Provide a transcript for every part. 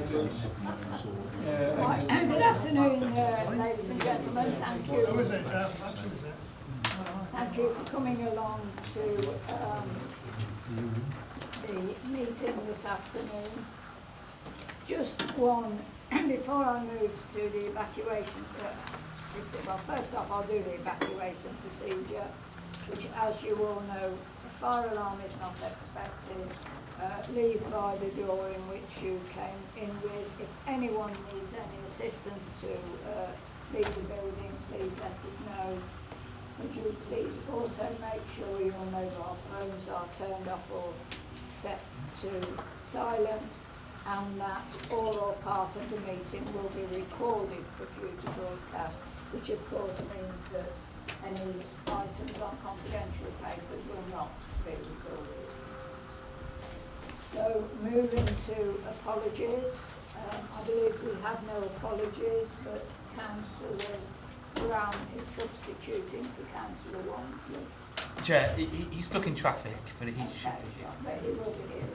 Right, good afternoon, ladies and gentlemen. Thank you. Thank you for coming along to the meeting this afternoon. Just one, before I move to the evacuation procedure, well, first off I'll do the evacuation procedure, which, as you all know, a fire alarm is not expected. Leave by the door in which you came in with. If anyone needs any assistance to leave the building, please let us know. Would you please also make sure your mobile phones are turned off or set to silence, and that all or part of the meeting will be recorded for future broadcast, which of course means that any items on confidential papers will not be recorded. So moving to apologies, I believe we have no apologies, but Councillor Brown is substituting for Councillor Walmsley. Chair, he's stuck in traffic, but he should be here. But he will be here.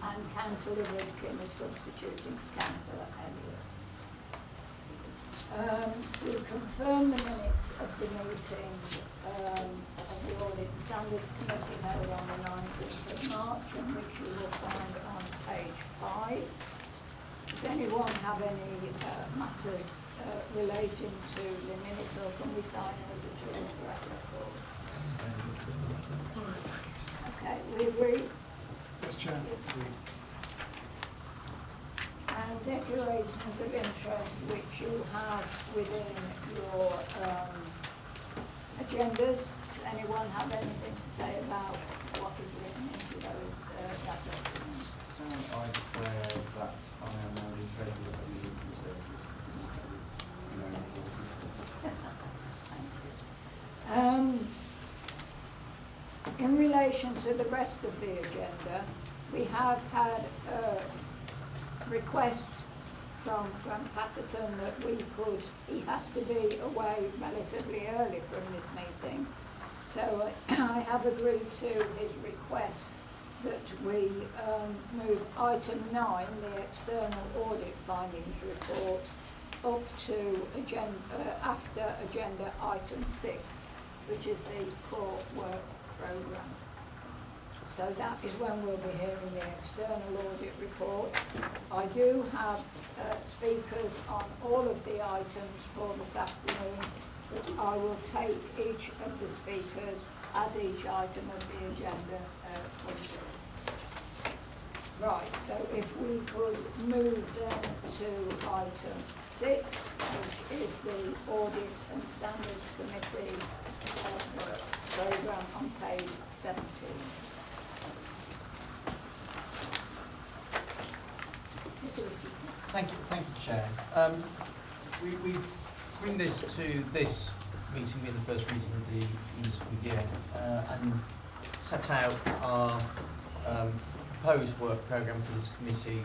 And Councillor Woodkin is substituting for Councillor Elliott. To confirm the minutes of the meeting of the Audit and Standards Committee held on the 19th of March, and which you will find on page 5. Does anyone have any matters relating to the minutes, or can we sign them as a true record? Okay, we agree? Yes, Chair. And declarations of interest which you have within your agendas. Does anyone have anything to say about what is written into those that documents? I declare that I am now in favour of the Thank you. In relation to the rest of the agenda, we have had a request from Grant Patterson that he has to be away relatively early from this meeting. So I have agreed to his request that we move item 9, the external audit findings report, up to after agenda item 6, which is the core work programme. So that is when we'll be hearing the external audit report. I do have speakers on all of the items for this afternoon, but I will take each of the speakers as each item of the agenda comes in. Right, so if we could move then to item 6, which is the Audit and Standards Committee programme on page 17. Thank you, Chair. We bring this to this meeting, being the first meeting of the municipal year, and set out our proposed work programme for this committee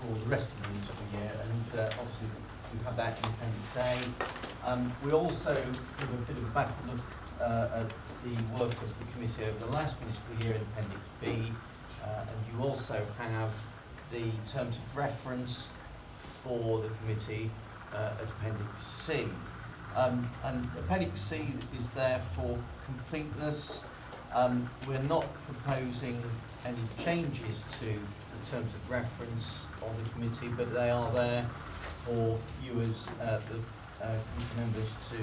for the rest of the municipal year, and obviously we've had that in Appendix A. We also give a bit of a back look at the work of the committee over the last municipal year in Appendix B, and you also have the terms of reference for the committee at Appendix C. And Appendix C is there for completeness. We're not proposing any changes to the terms of reference of the committee, but they are there for you as the committee members to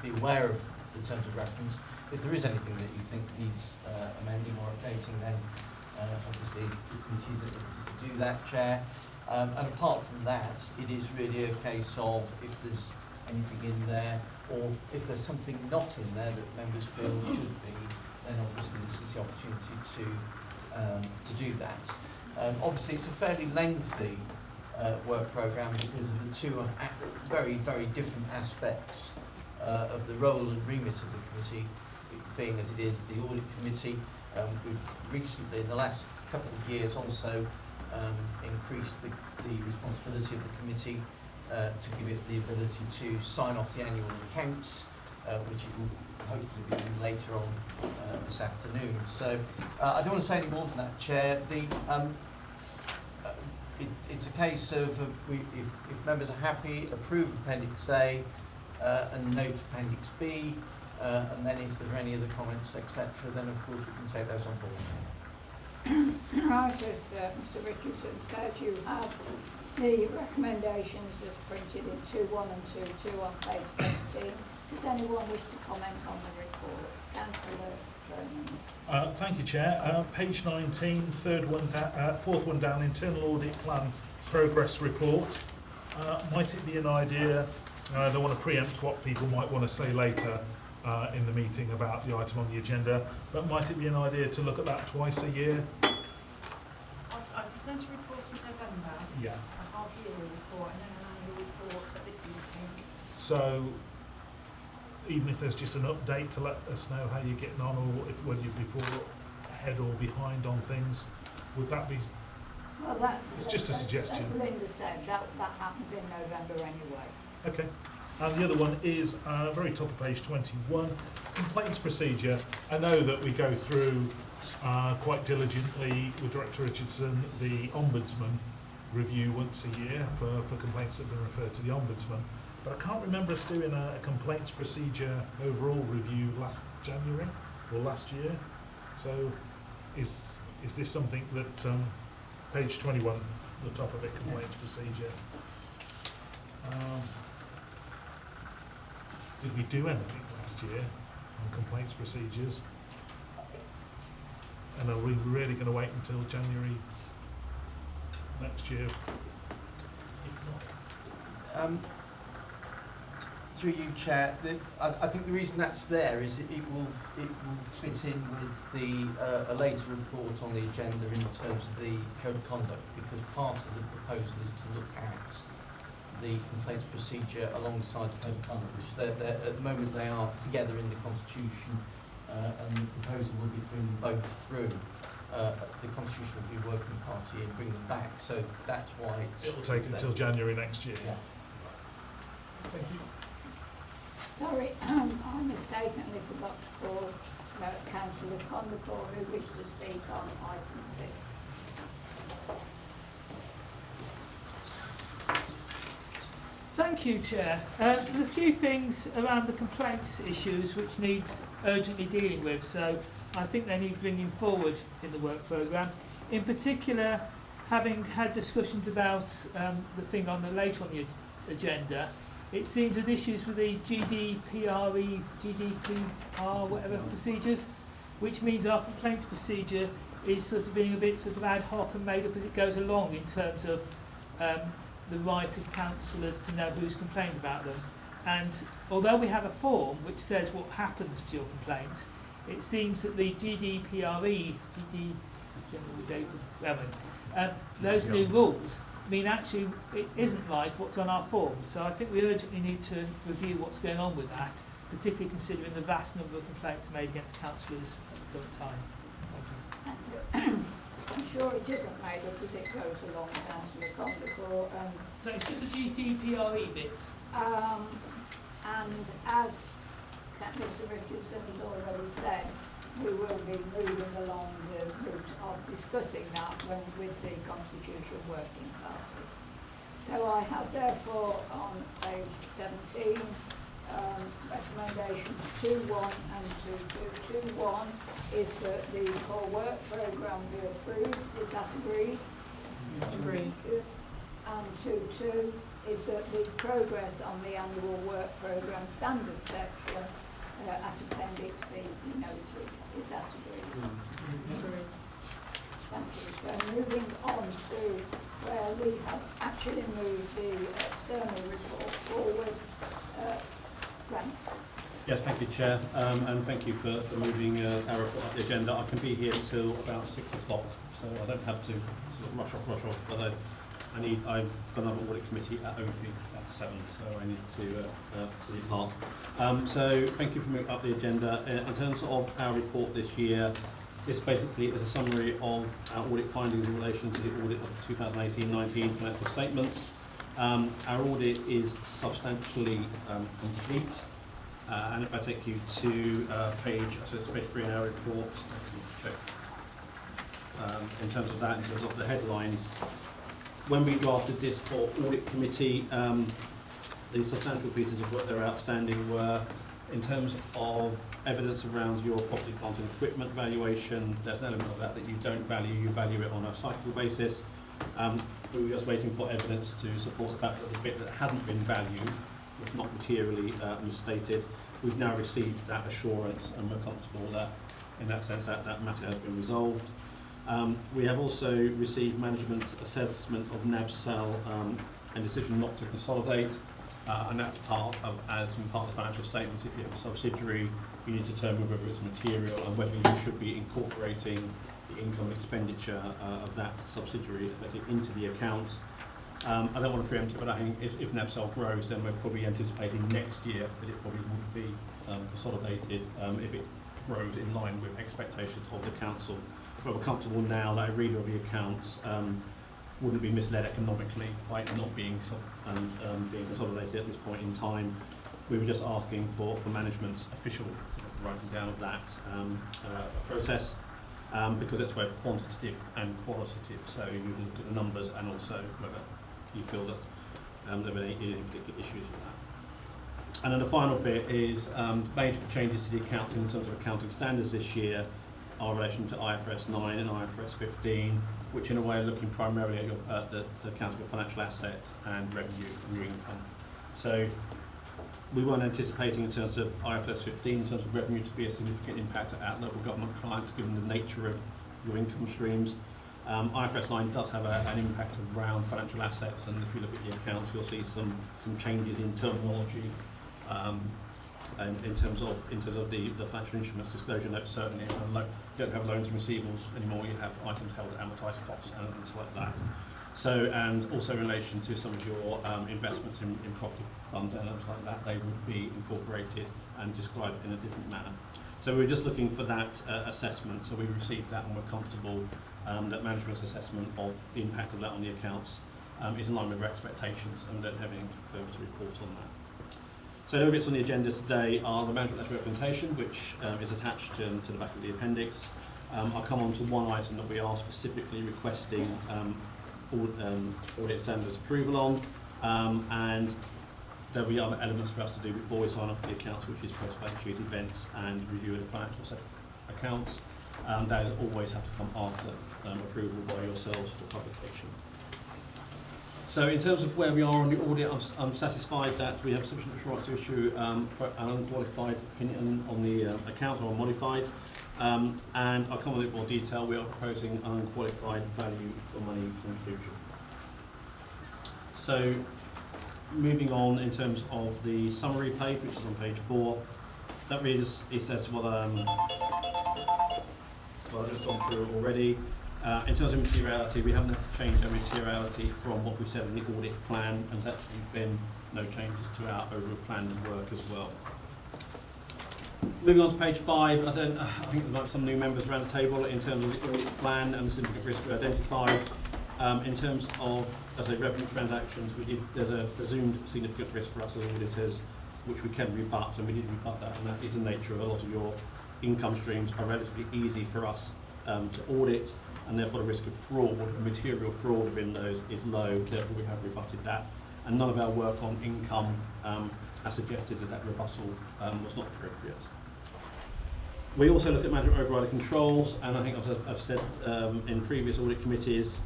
be aware of the terms of reference. If there is anything that you think needs amending or updating, then obviously the committee is able to do that, Chair. And apart from that, it is really a case of if there's anything in there, or if there's something not in there that members feel should be, then obviously this is the opportunity to do that. Obviously it's a fairly lengthy work programme because of the two very, very different aspects of the role and remit of the committee, being as it is the audit committee. We've recently, in the last couple of years, also increased the responsibility of the committee to give it the ability to sign off the annual accounts, which it will hopefully be doing later on this afternoon. So I don't want to say any more than that, Chair. The it's a case of if members are happy, approve Appendix A and note Appendix B, and then if there are any other comments, etc., then of course we can take those on board. Right, as Mr Richardson says, you have the recommendations as printed in 2.1 and 2.2 on page 17. Does anyone wish to comment on the report? Councillor Cronin. Thank you, Chair. Page 19, fourth one down, Internal Audit Plan Progress Report. Might it be an idea, and I don't want to preempt what people might want to say later in the meeting about the item on the agenda, but might it be an idea to look at that twice a year? I present a report in November, Yeah. a half-yearly report, and then an annual report at this meeting. So, even if there's just an update to let us know how you're getting on, or whether you're before, ahead or behind on things, would that be? Well, that's It's just a suggestion. As Linda said, that happens in November anyway. Okay. And the other one is very top of page 21, complaints procedure. I know that we go through quite diligently with Director Richardson the Ombudsman review once a year for complaints that have been referred to the Ombudsman. But I can't remember us doing a complaints procedure overall review last January or last year. So is this something that, page 21, the top of it, complaints procedure. Did we do anything last year on complaints procedures? And are we really going to wait until January next year? If not. Through you, Chair, I think the reason that's there is it will fit in with the a later report on the agenda in terms of the code of conduct, because part of the proposal is to look at the complaints procedure alongside the code of conduct, which they're at the moment they are together in the Constitution, and the proposal will be to bring them both through the Constitutional Review Working Party and bring them back. So that's why It'll take until January next year. Yeah. Thank you. Sorry, I mistakenly forgot to call Councillor Condacor, who wished to speak on item 6. Thank you, Chair. There's a few things around the complaints issues which needs urgently dealing with, so I think they need bringing forward in the work programme. In particular, having had discussions about the thing on the later on the agenda, it seems that issues with the GDPR, whatever procedures, which means our complaints procedure is sort of being a bit sort of ad hoc and made up as it goes along in terms of the right of councillors to know who's complained about them. And although we have a form which says what happens to your complaints, it seems that the those new rules mean actually it isn't like what's on our forms. So I think we urgently need to review what's going on with that, particularly considering the vast number of complaints made against councillors at the current time. Thank you. I'm sure it isn't made up as it goes along, Councillor Condacor. So it's just the GDPR bits. And as Mr Richardson has already said, we will be moving along the route of discussing that with the Constitutional Working Party. So I have therefore on page 17 recommendations 2.1 and 2.2. 2.1 is that the core work programme be approved. Is that agreed? Agreed. And 2.2 is that the progress on the annual work programme standard section at Appendix B be noted. Is that agreed? Agreed. Thank you. So moving on to where we have actually moved the external report forward. Grant. Yes, thank you, Chair, and thank you for moving our report up the agenda. I can be here till about 6 o'clock, so I don't have to sort of rush off, but I've got another audit committee at OP at 7, so I need to depart. So thank you for moving up the agenda. In terms of our report this year, this basically is a summary of our audit findings in relation to the audit of 2018-19 financial statements. Our audit is substantially complete, and if I take you to so it's page 3 in our report, check. In terms of that, in terms of the headlines, when we drafted this for audit committee, the substantial pieces of work that are outstanding were in terms of evidence around your property, plant and equipment valuation. There's an element of that that you don't value, you value it on a cyclical basis. We were just waiting for evidence to support the fact that the bit that hadn't been valued was not materially misstated. We've now received that assurance and we're comfortable that in that sense that matter has been resolved. We have also received management's assessment of NAB's sale and decision not to consolidate, and that's part of the financial statements. If you have a subsidiary, you need to determine whether it's material and whether you should be incorporating the income and expenditure of that subsidiary into the accounts. I don't want to preempt it, but I think if NAB sale grows, then we're probably anticipating next year that it probably would be consolidated if it grows in line with expectations of the council. But we're comfortable now that a reader of the accounts wouldn't be misled economically by it not being being consolidated at this point in time. We were just asking for management's official sort of writing down of that process because it's both quantitative and qualitative. So you look at the numbers and also whether you feel that there have been any particular issues with that. And then the final bit is major changes to the accounting in terms of accounting standards this year are in relation to IFRS 9 and IFRS 15, which in a way are looking primarily at the accounting of financial assets and revenue and your income. So we weren't anticipating in terms of IFRS 15, in terms of revenue, to be a significant impact at local government clients given the nature of your income streams. IFRS 9 does have an impact around financial assets, and if you look at the accounts, you'll see some changes in terminology. And in terms of the financial instruments disclosure notes, certainly you don't have loans and receivables anymore, you have items held at amortised costs and things like that. So, and also in relation to some of your investments in property funds and elements like that, they would be incorporated and described in a different manner. So we're just looking for that assessment, so we received that and we're comfortable that management's assessment of the impact of that on the accounts is in line with our expectations, and we don't have anything further to report on that. So the other bits on the agenda today are the management letter representation, which is attached to the back of the appendix. I'll come on to one item that we are specifically requesting audit standards approval on, and there'll be other elements for us to do before we sign off the accounts, which is post-balance sheet events and review of the financial accounts. Those always have to come after approval by yourselves for publication. So in terms of where we are on the audit, I'm satisfied that we have sufficient assurance to issue an unqualified opinion on the account, or modified. And I'll come on a bit more detail. We are proposing an unqualified value for money conclusion. So moving on in terms of the summary page, which is on page 4, that reads, it says what I've just gone through already. In terms of materiality, we haven't had to change our materiality from what we said in the audit plan, and there's actually been no changes to our overall plan and work as well. Moving on to page 5, I think there might be some new members around the table in terms of the audit plan and the significant risk we identified. In terms of, as I say, revenue transactions, there's a presumed significant risk for us as auditors, which we can rebut, and we did rebut that, and that is the nature of a lot of your income streams are relatively easy for us to audit, and therefore the risk of fraud, material fraud within those, is low. Therefore we have rebutted that, and none of our work on income has suggested that rebuttal was not appropriate. We also look at management override controls, and I think I've said in previous audit committees,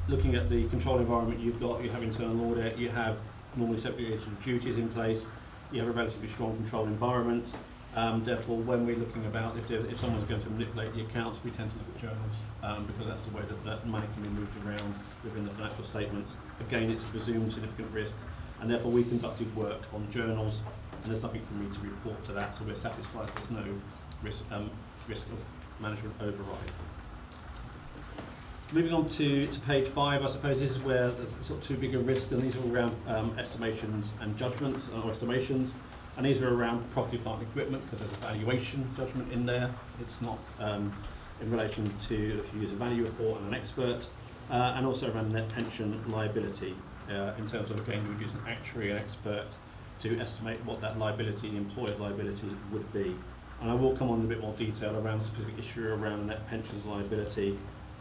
looking at the control environment you've got, you have internal audit, you have normally segregation of duties in place, you have a relatively strong control environment. Therefore, when we're looking about if someone's going to manipulate the accounts, we tend to look at journals because that's the way that money can be moved around within the financial statements. Again, it's a presumed significant risk, and therefore we conducted work on journals, and there's nothing for me to report to that, so we're satisfied there's no risk of management override. Moving on to page 5, I suppose this is where there's sort of two bigger risks, and these are all around estimations and judgments, or estimations. And these are around property, plant and equipment, because there's a valuation judgment in there. It's not in relation to if you use a value report and an expert, and also around net pension liability, in terms of, again, you would use an actuary, an expert, to estimate what that liability, the employer's liability, would be. And I will come on in a bit more detail around the specific issue around net pensions liability,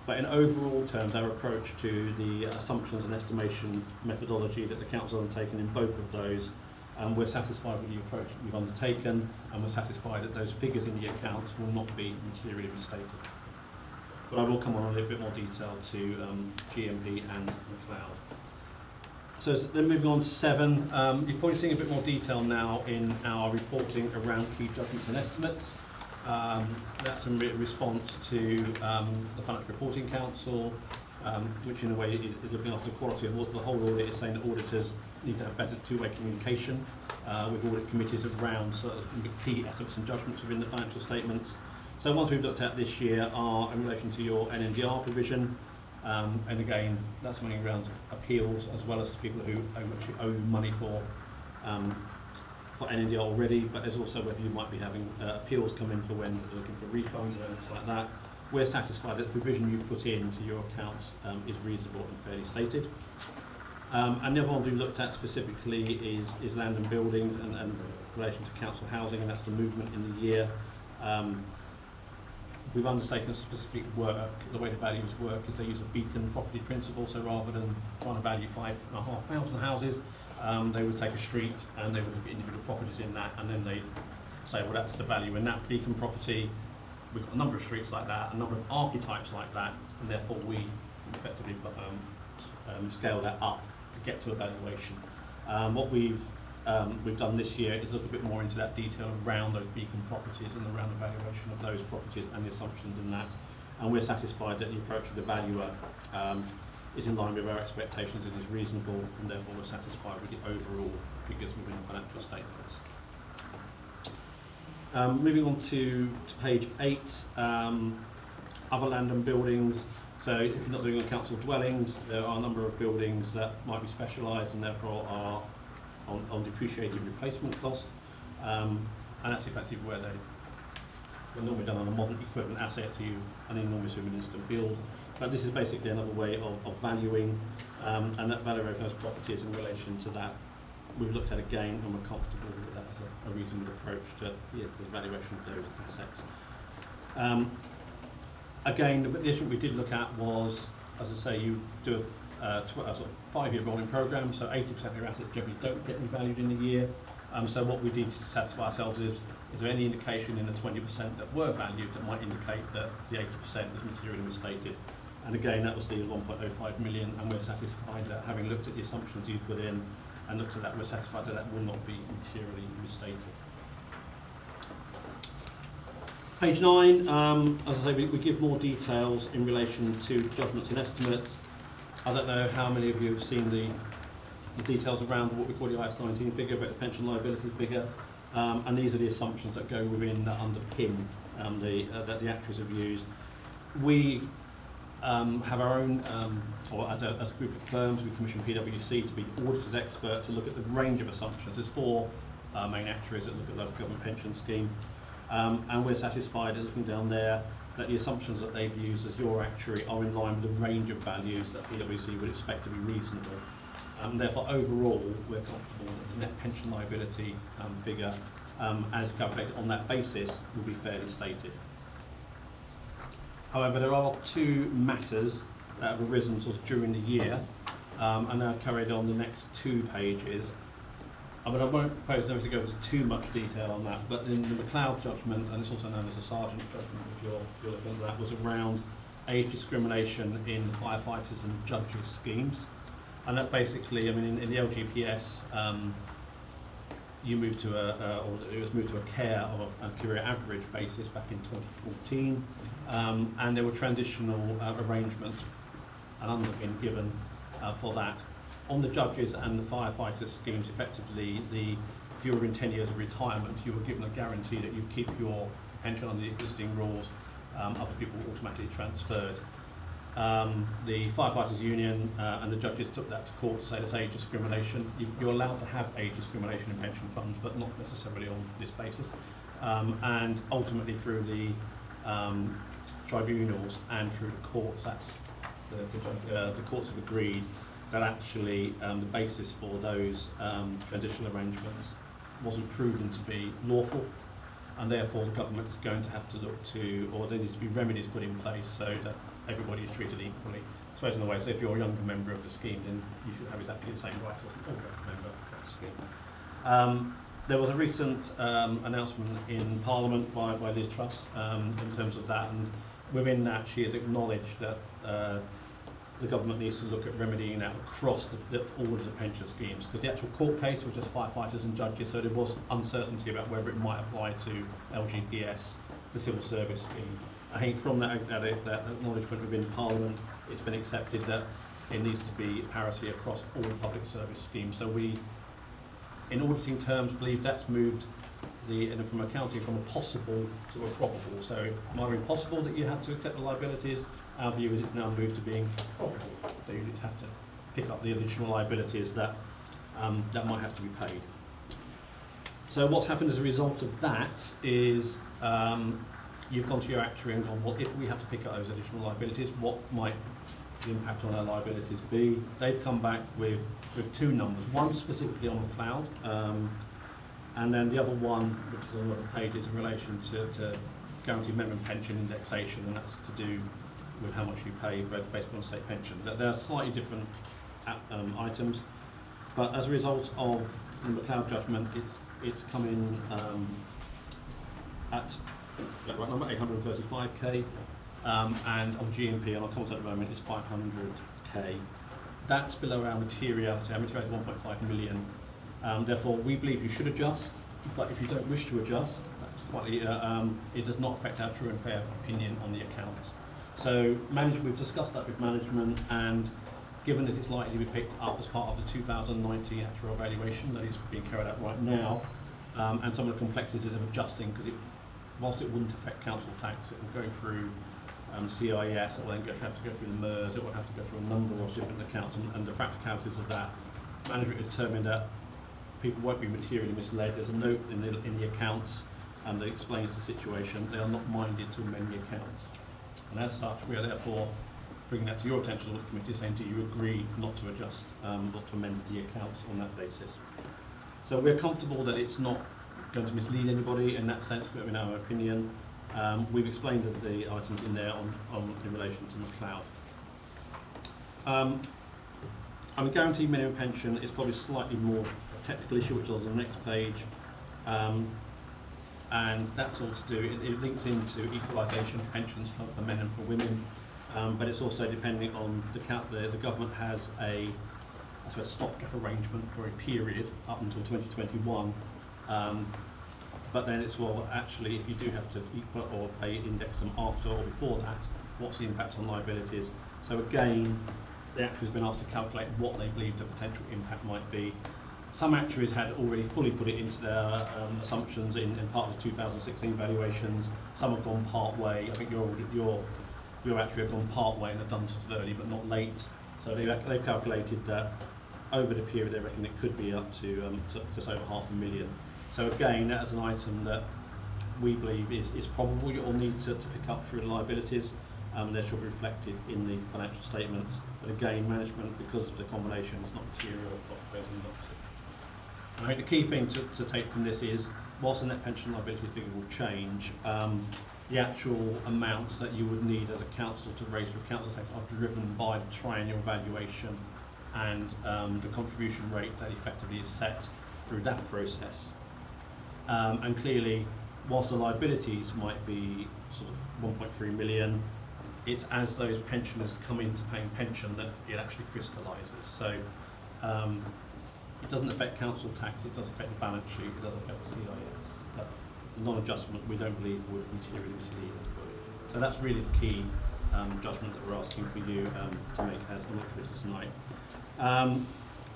But in overall terms, our approach to the assumptions and estimation methodology that the council has undertaken in both of those, we're satisfied with the approach that we've undertaken, and we're satisfied that those figures in the accounts will not be materially misstated. But I will come on a little bit more detail to GMP and McLeod. So then moving on to 7, you're probably seeing a bit more detail now in our reporting around key judgments and estimates. That's in response to the Financial Reporting Council, which in a way is looking after the quality of the whole audit, is saying that auditors need to have better two-way communication with audit committees around sort of key estimates and judgments within the financial statements. So ones we've looked at this year are in relation to your NNDR provision, and again, that's running around appeals as well as to people who actually owe money for NNDR already, but there's also whether you might be having appeals come in for when you're looking for refunds and things like that. We're satisfied that the provision you've put into your accounts is reasonable and fairly stated. And the other one we've looked at specifically is land and buildings and in relation to council housing, and that's the movement in the year. We've undertaken specific work. The way the values work is they use a beacon property principle, so rather than trying to value 5,500 houses, they would take a street and they would look at individual properties in that, and then they'd say, well, that's the value in that beacon property. We've got a number of streets like that, a number of archetypes like that, and therefore we effectively scale that up to get to a valuation. What we've done this year is look a bit more into that detail around those beacon properties and around the valuation of those properties and the assumptions in that. And we're satisfied that the approach of the valuer is in line with our expectations and is reasonable, and therefore we're satisfied with the overall figures within the financial statements. Moving on to page 8, other land and buildings. So if you're not doing on council dwellings, there are a number of buildings that might be specialised and therefore are on depreciated replacement cost, and that's effectively where they're normally done on a modern equipment asset to an enormous instant build. But this is basically another way of valuing, and that value of those properties in relation to that we've looked at again, and we're comfortable with that as a reasonable approach to the valuation of those assets. Again, the issue we did look at was, as I say, you do a sort of 5-year rolling programme, so 80% of your assets generally don't get revalued in a year. So what we did to satisfy ourselves is there any indication in the 20% that were valued that might indicate that the 80% was materially misstated? And again, that was the 1.05 million, and we're satisfied that having looked at the assumptions you put in and looked at that, we're satisfied that that will not be materially misstated. Page 9, as I say, we give more details in relation to judgments and estimates. I don't know how many of you have seen the details around what we call the IAS 19 figure, but the pension liability figure, and these are the assumptions that go within that underpin that the actuaries have used. We have our own, or as a group of firms, we commission PwC to be the auditor's expert to look at the range of assumptions. There's 4 main actuaries that look at the local government pension scheme, and we're satisfied at looking down there that the assumptions that they've used as your actuary are in line with the range of values that PwC would expect to be reasonable. Therefore, overall, we're comfortable that the net pension liability figure, as calculated on that basis, will be fairly stated. However, there are 2 matters that have arisen sort of during the year, and are carried on the next 2 pages. I mean, I won't propose to go into too much detail on that, but in the McLeod judgment, and it's also known as the Sergeant judgment, if you're looking at that, was around age discrimination in firefighters and judges schemes. And that basically, I mean, in the LGPS, you moved to it was moved to a care or a career average basis back in 2014, and there were transitional arrangements and underpin given for that. On the judges and the firefighters schemes, effectively, if you were in 10 years of retirement, you were given a guarantee that you keep your pension under the existing rules. Other people were automatically transferred. The firefighters union and the judges took that to court to say there's age discrimination. You're allowed to have age discrimination in pension funds, but not necessarily on this basis. And ultimately, through the tribunals and through the courts, that's the courts have agreed that actually the basis for those transitional arrangements wasn't proven to be lawful, and therefore the government is going to have to look to, or there needs to be remedies put in place so that everybody is treated equally. I suppose in a way, so if you're a younger member of the scheme, then you should have exactly the same rights as an older member of the scheme. There was a recent announcement in Parliament by Liz Truss in terms of that, and within that she has acknowledged that the government needs to look at remedying that across all of the pension schemes, because the actual court case was just firefighters and judges, so there was uncertainty about whether it might apply to LGPS, the civil service scheme. I think from that acknowledgement within Parliament, it's been accepted that it needs to be parity across all public service schemes. So we, in auditing terms, believe that's moved from accounting from a possible to a probable. So either impossible that you have to accept the liabilities, our view is it's now moved to being probable. So you just have to pick up the additional liabilities that that might have to be paid. So what's happened as a result of that is you've gone to your actuary and gone, well, if we have to pick up those additional liabilities, what might the impact on our liabilities be? They've come back with two numbers, one specifically on the cloud, and then the other one, which is on another page, is in relation to guaranteed minimum pension indexation, and that's to do with how much you pay based on state pension. They're slightly different items, but as a result of the McLeod judgment, it's come in at the right number, 835k, and on GMP, and I'll come to that in a moment, is 500k. That's below our materiality. Our materiality is 1.5 million. Therefore, we believe you should adjust, but if you don't wish to adjust, that's quite, it does not affect our true and fair opinion on the accounts. So we've discussed that with management, and given that it's likely to be picked up as part of the 2019 actual evaluation that is being carried out right now, and some of the complexities of adjusting, because whilst it wouldn't affect council tax, it will go through CIS, it will then have to go through the MERS, it will have to go through a number of different accounts, and the practicalities of that, management determined that people won't be materially misled. There's a note in the accounts that explains the situation. They are not minded to amend the accounts. And as such, we are therefore bringing that to your attention, the committee, saying, do you agree not to adjust, not to amend the accounts on that basis? So we're comfortable that it's not going to mislead anybody in that sense, but in our opinion, we've explained the items in there in relation to McLeod. I mean, guaranteed minimum pension is probably slightly more a technical issue, which is on the next page. And that's all to do, it links into equalisation of pensions for men and for women, but it's also depending on the government has a stopgap arrangement for a period up until 2021, but then it's, well, actually, if you do have to equal or pay index them after or before that, what's the impact on liabilities? So again, the actuary has been asked to calculate what they believe the potential impact might be. Some actuaries had already fully put it into their assumptions in part of the 2016 valuations. Some have gone part way. I think your actuary have gone part way and have done sort of early but not late. So they've calculated that over the period they reckon it could be up to just over $500,000. So again, that is an item that we believe is probable you'll need to pick up through the liabilities. They should be reflected in the financial statements. But again, management, because of the combination, is not material, but not to. I think the key thing to take from this is, whilst the net pension liability figure will change, the actual amounts that you would need as a council to raise your council tax are driven by the triennial valuation and the contribution rate that effectively is set through that process. And clearly, whilst the liabilities might be sort of 1.3 million, it's as those pensioners come into paying pension that it actually crystallises. So it doesn't affect council tax, it does affect the balance sheet, it does affect the CIS. But non-adjustment we don't believe would materially mislead anybody. So that's really the key judgment that we're asking for you to make as on the committee tonight.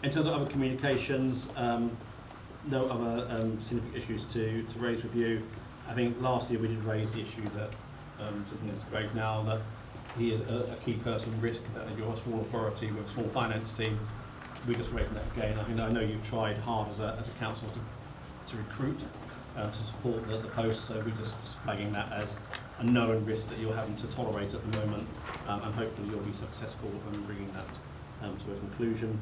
In terms of other communications, no other significant issues to raise with you. I think last year we did raise the issue that something that's raised now, that he is a key person risk, that you're a small authority with a small finance team. We just raised that again. I mean, I know you've tried hard as a council to recruit, to support the post, so we're just flagging that as a known risk that you're having to tolerate at the moment, and hopefully you'll be successful in bringing that to a conclusion.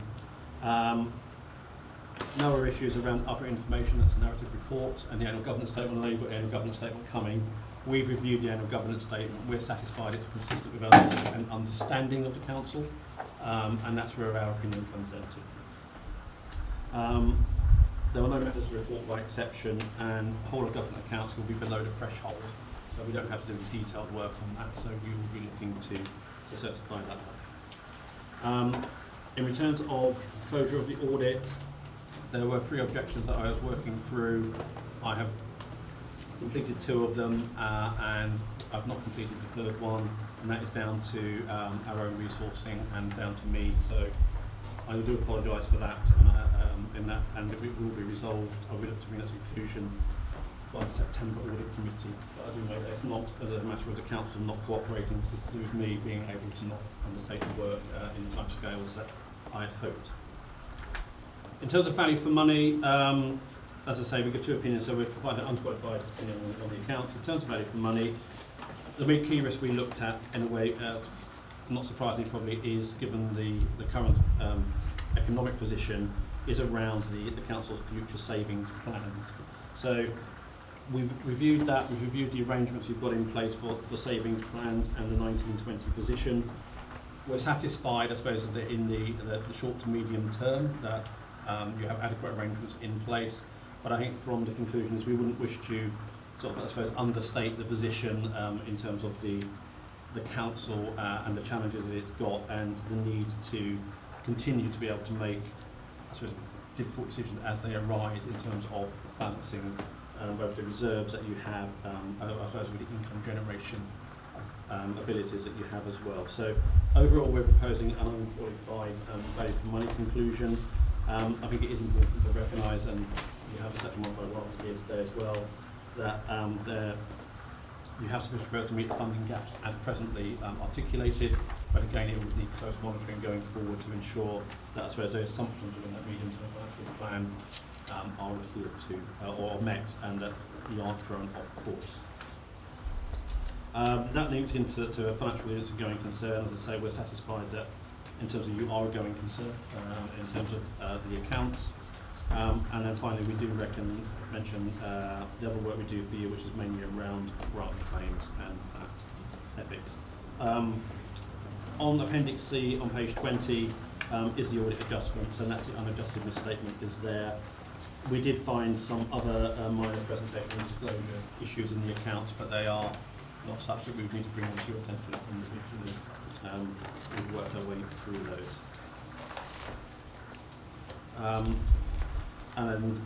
No other issues around other information. That's a narrative report and the annual governance statement. I know you've got the annual governance statement coming. We've reviewed the annual governance statement. We're satisfied it's consistent with our knowledge and understanding of the council, and that's where our opinion comes down to. There were no matters to report by exception, and whole of government accounts will be below the threshold, so we don't have to do detailed work on that, so we will be looking to certify that. In terms of closure of the audit, there were 3 objections that I was working through. I have completed 2 of them, and I've not completed the 3rd one, and that is down to our own resourcing and down to me. So I do apologise for that, and it will be resolved. I will have to bring that to conclusion by the September audit committee. But I do know that it's not as a matter of the council not cooperating. It's to do with me being able to not undertake the work in the timescales that I had hoped. In terms of value for money, as I say, we give 2 opinions, so we're providing unqualified opinion on the accounts. In terms of value for money, the main key risk we looked at, in a way, not surprisingly probably, is given the current economic position, is around the council's future savings plans. So we've reviewed that, we've reviewed the arrangements you've got in place for the savings plans and the 1920 position. We're satisfied, I suppose, that in the short to medium term that you have adequate arrangements in place. But I think from the conclusions, we wouldn't wish to sort of, I suppose, understate the position in terms of the council and the challenges that it's got, and the need to continue to be able to make, I suppose, difficult decisions as they arise in terms of balancing both the reserves that you have, I suppose, with the income generation abilities that you have as well. So overall, we're proposing an unqualified value for money conclusion. I think it is important to recognise, and you have such a modified one here today as well, that you have sufficient growth to meet the funding gaps as presently articulated, but again it would need close monitoring going forward to ensure that, I suppose, the assumptions within that medium-term financial plan are adhered to or met, and that you aren't thrown off course. That links into a financial resilience and going concern. As I say, we're satisfied that in terms of you are a going concern, in terms of the accounts. And then finally, we do mention the other work we do for you, which is mainly around grant claims and ethics. On Appendix C on page 20 is the audit adjustments, and that's the unadjusted misstatement is there. We did find some other minor presentation and disclosure issues in the accounts, but they are not such that we would need to bring them to your attention individually. We've worked our way through those. And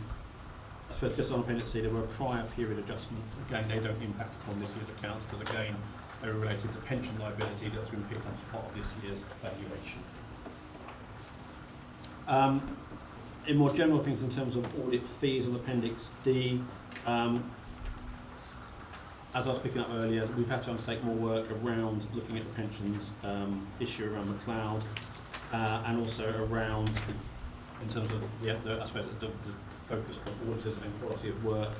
I suppose just on Appendix C, there were prior period adjustments. Again, they don't impact upon this year's accounts because, again, they were related to pension liability that's been picked up as part of this year's valuation. In more general things, in terms of audit fees on Appendix D, as I was picking up earlier, we've had to undertake more work around looking at the pensions issue around the cloud, and also around, in terms of I suppose the focus on auditors and quality of work,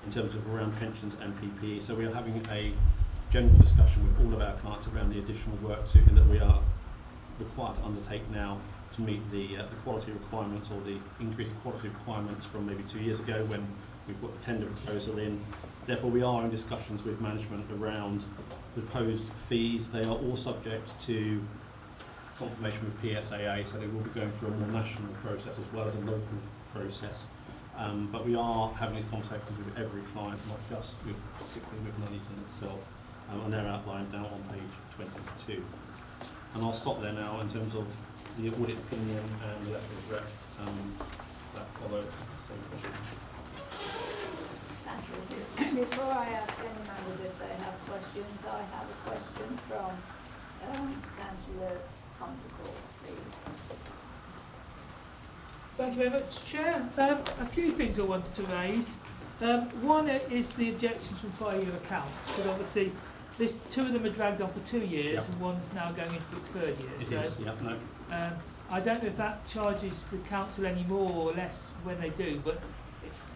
in terms of around pensions and PPE. So we are having a general discussion with all of our clients around the additional work that we are required to undertake now to meet the quality requirements, or the increased quality requirements from maybe 2 years ago when we put the tender proposal in. Therefore, we are in discussions with management around proposed fees. They are all subject to confirmation with PSAA, so they will be going through a more national process as well as a local process. But we are having these conversations with every client, not just particularly with Nuneaton itself, and they're outlined now on page 22. And I'll stop there now in terms of the audit opinion and the letter of rep that follow. Thank you. Before I ask any members if they have questions, I have a question from Councillor Conticourt, please. Thank you very much, Chair. A few things I wanted to raise. One is the objections from prior year accounts, but obviously two of them are dragged on for 2 years, Yep. and one's now going into its 3rd year. It so, is, no. I don't know if that charges the council any more or less when they do, but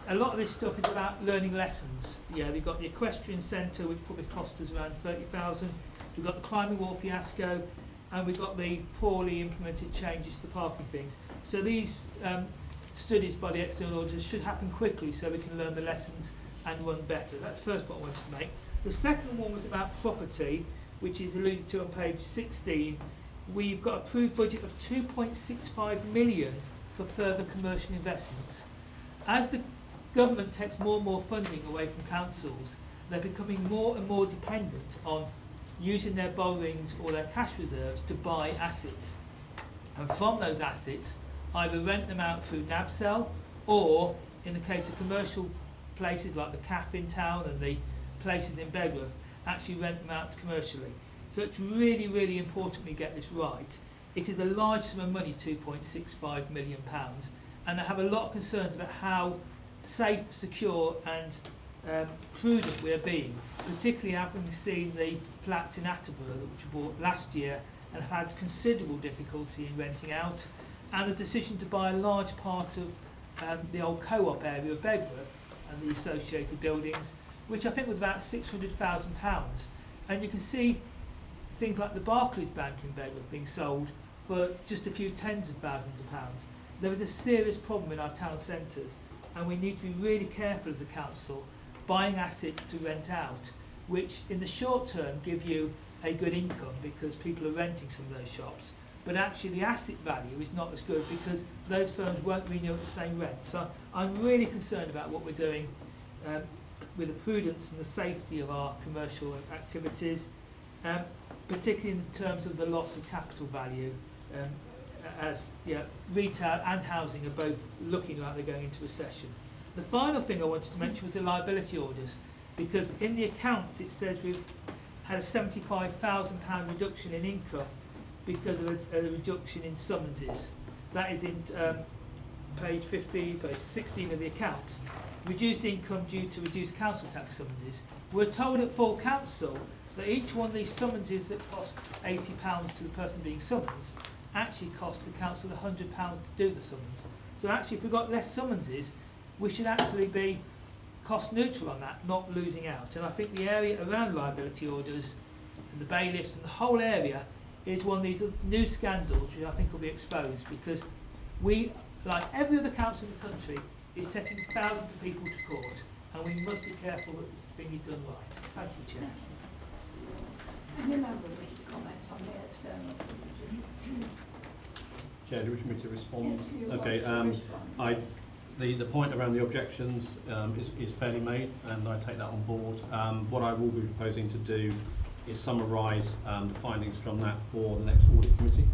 a lot of this stuff is about learning lessons. Yeah, we've got the equestrian centre, which probably cost us around 30,000. We've got the climbing wall fiasco, and we've got the poorly implemented changes to parking things. So these studies by the external auditors should happen quickly so we can learn the lessons and run better. That's the first point I wanted to make. The second one was about property, which is alluded to on page 16. We've got approved budget of 2.65 million for further commercial investments. As the government takes more and more funding away from councils, they're becoming more and more dependent on using their borrowings or their cash reserves to buy assets. And from those assets, either rent them out through NABSEL, or in the case of commercial places like the CAF in town and the places in Bedworth, actually rent them out commercially. So it's really, really important we get this right. It is a large sum of money, £2.65 million, and I have a lot of concerns about how safe, secure and prudent we are being, particularly having seen the flats in Attleborough which were bought last year and have had considerable difficulty in renting out, and the decision to buy a large part of the old co-op area of Bedworth and the associated buildings, which I think was about £600,000. And you can see things like the Barclays Bank in Bedworth being sold for just a few tens of thousands of pounds. There is a serious problem in our town centres, and we need to be really careful as a council buying assets to rent out, which in the short term give you a good income because people are renting some of those shops, but actually the asset value is not as good because those firms won't renew at the same rent. So I'm really concerned about what we're doing with the prudence and the safety of our commercial activities, particularly in terms of the loss of capital value, as retail and housing are both looking like they're going into recession. The final thing I wanted to mention was the liability orders, because in the accounts it says we've had a £75,000 reduction in income because of a reduction in summonses. That is in page 16 of the accounts. Reduced income due to reduced council tax summonses. We're told at full council that each one of these summonses that costs £80 to the person being summoned actually costs the council £100 to do the summons. So actually if we've got less summonses, we should actually be cost neutral on that, not losing out. And I think the area around liability orders and the bailiffs and the whole area is one of these new scandals which I think will be exposed, because we, like every other council in the country, is taking thousands of people to court, and we must be careful that this thing is done right. Thank you, Chair. Any member wish to comment on the external review? Chair, do you wish me to respond? Yes, you Okay, want to respond. the point around the objections is fairly made, and I take that on board. What I will be proposing to do is summarise the findings from that for the next audit committee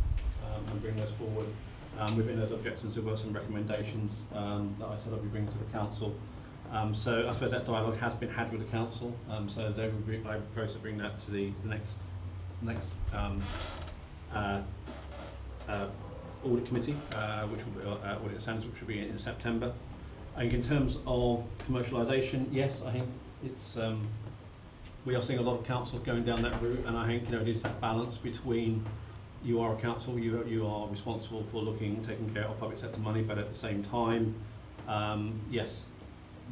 and bring those forward. Within those objections there were some recommendations that I said I'll be bringing to the council. So I suppose that dialogue has been had with the council, so they will be, I propose to bring that to the next audit committee, which will be audit standards, which will be in September. I think in terms of commercialisation, yes, I think it's we are seeing a lot of councils going down that route, and I think it is that balance between you are a council, you are responsible for taking care of public sector money, but at the same time, yes,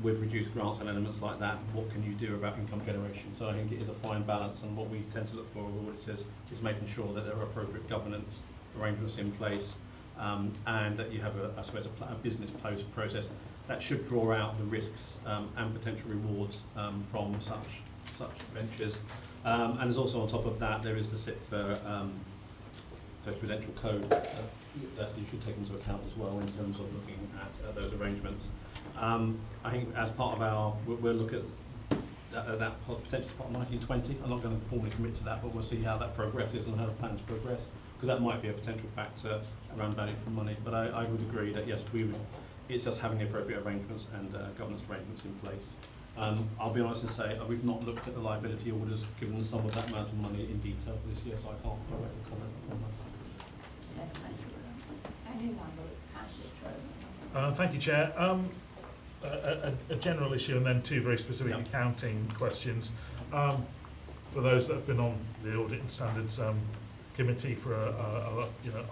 with reduced grants and elements like that, what can you do about income generation? So I think it is a fine balance, and what we tend to look for with auditors is making sure that there are appropriate governance arrangements in place, and that you have a business process that should draw out the risks and potential rewards from such ventures. And there's also on top of that, there is the SIPFA prudential code that you should take into account as well in terms of looking at those arrangements. I think as part of we'll look at that potentially part of 1920. I'm not going to formally commit to that, but we'll see how that progresses and how the plans progress, because that might be a potential factor around value for money. But I would agree that yes, it's just having the appropriate arrangements and governance arrangements in place. I'll be honest and say we've not looked at the liability orders given some of that amount of money in detail for this year, so I can't directly comment on that. Yes, thank you. Any member, Councillor Troman. Thank you, Chair. A general issue and then two very specific accounting questions. For those that have been on the Audit and Standards Committee for a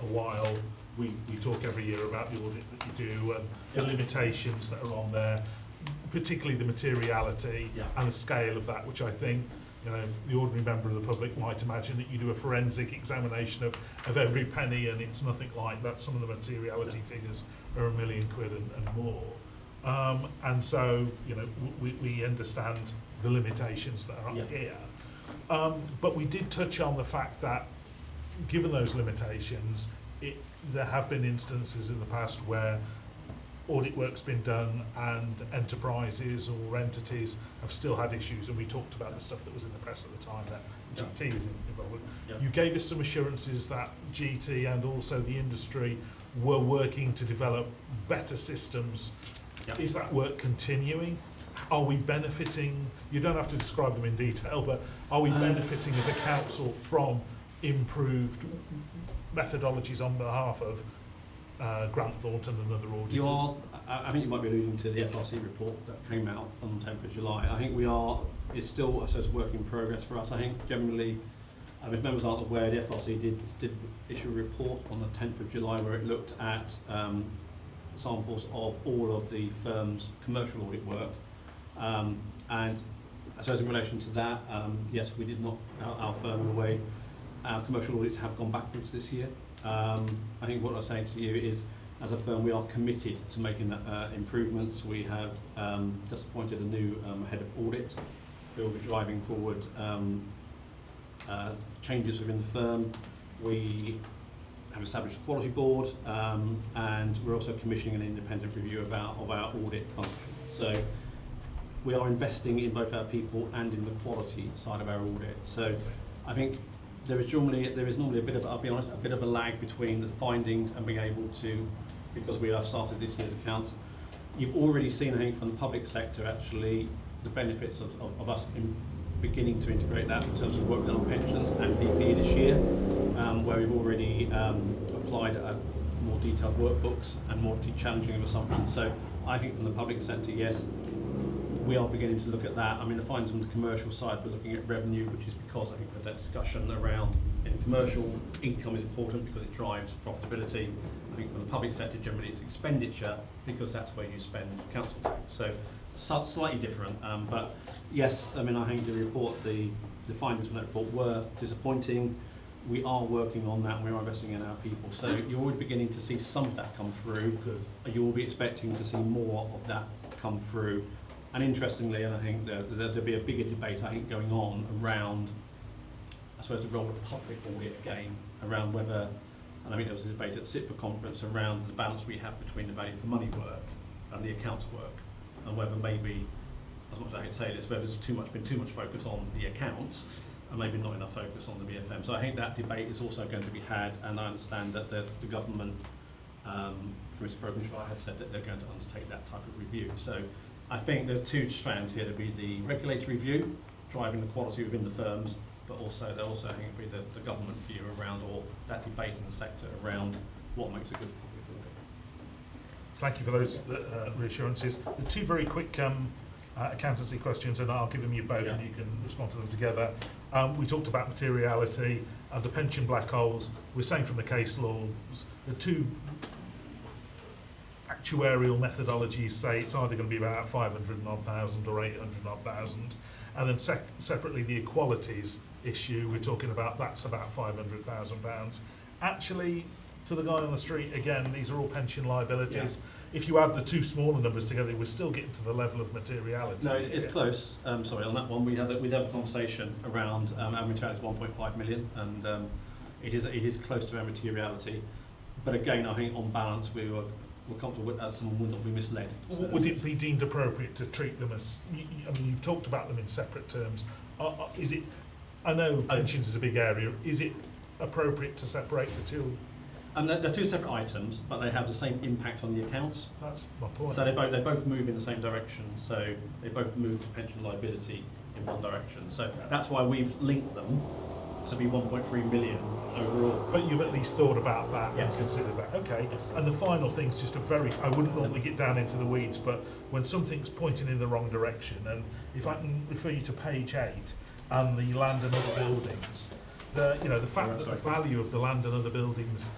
while, we talk every year about the audit that you do and the limitations that are on there, particularly the materiality and the scale of that, which I think the ordinary member of the public might imagine that you do a forensic examination of every penny, and it's nothing like that. Some of the materiality figures are £1 million and more. And so, we understand the limitations that are Yeah. here. But we did touch on the fact that, given those limitations, there have been instances in the past where audit work's been done and enterprises or entities have still had issues, and we talked about the stuff that was in the press at the time that GT was involved with. Yeah. You gave us some assurances that GT and also the industry were working to develop better systems. Yeah. Is that work continuing? Are we benefiting? You don't have to describe them in detail, but are we benefiting as a council from improved methodologies on behalf of Grant Thornton and other auditors? I think you might be alluding to the FRC report that came out on the 10th of July. I think it's still, I suppose, a work in progress for us. I think generally, if members aren't aware, the FRC did issue a report on the 10th of July where it looked at samples of all of the firm's commercial audit work. And I suppose in relation to that, yes, we did not, our firm in a way, our commercial audits have gone backwards this year. I think what I was saying to you is, as a firm, we are committed to making improvements. We have just appointed a new head of audit who will be driving forward changes within the firm. We have established a quality board, and we're also commissioning an independent review of our audit function. So we are investing in both our people and in the quality side of our audit. So I think there is normally a bit of, I'll be honest, a bit of a lag between the findings and being able to, because we have started this year's accounts. You've already seen, I think, from the public sector actually the benefits of us beginning to integrate that in terms of work done on pensions and PPE this year, where we've already applied more detailed workbooks and more challenging of assumptions. So I think from the public sector, yes, we are beginning to look at that. I mean, the findings on the commercial side, we're looking at revenue, which is because I think with that discussion around in commercial, income is important because it drives profitability. I think from the public sector, generally it's expenditure because that's where you spend council tax. So slightly different, but yes, I mean, I think the findings from that report were disappointing. We are working on that and we are investing in our people. So you're already beginning to see some of that come through. Good. You will be expecting to see more of that come through. And interestingly, and I think there'll be a bigger debate, I think, going on around, I suppose, the role of public audit again, around whether, and I think there was a debate at the CITFA conference around the balance we have between the value for money work and the accounts work, and whether maybe, as much as I hate to say this, whether there's been too much focus on the accounts and maybe not enough focus on the BFM. So I think that debate is also going to be had, and I understand that the government, Mr. Brokenshire, has said that they're going to undertake that type of review. So I think there's two strands here. There'll be the regulatory review, driving the quality within the firms, but also there'll also, I think, be the government view around, or that debate in the sector around what makes a good public audit. Thank you for those reassurances. The two very quick accountancy questions, and I'll give them you both, and you can respond to them together. We talked about materiality and the pension black holes. We're saying from the case laws, the two actuarial methodologies say it's either going to be about 500,000 or 800,000, and then separately the equalities issue, we're talking about that's about £500,000. Actually, to the guy on the street, again, these are all pension liabilities. Yeah. If you add the two smaller numbers together, we're still getting to the level of materiality. No, it's close. Sorry, on that one, we'd have a conversation around our materiality is 1.5 million, and it is close to our materiality. But again, I think on balance, we're comfortable with that someone would not be misled. So would it be deemed appropriate to treat them as, I mean, you've talked about them in separate terms. Is it, I know pensions is a big area, is it appropriate to separate the two? They're two separate items, but they have the same impact on the accounts. That's my point. So they both move in the same direction. So they both move to pension liability in one direction. So that's why we've linked them to be 1.3 million overall. But you've at least thought about that Yes. and considered that. Okay. Yes. And the final thing's just I wouldn't normally get down into the weeds, but when something's pointing in the wrong direction, and if I can refer you to page 8 and the land and other buildings, the fact that the value of the land and other buildings,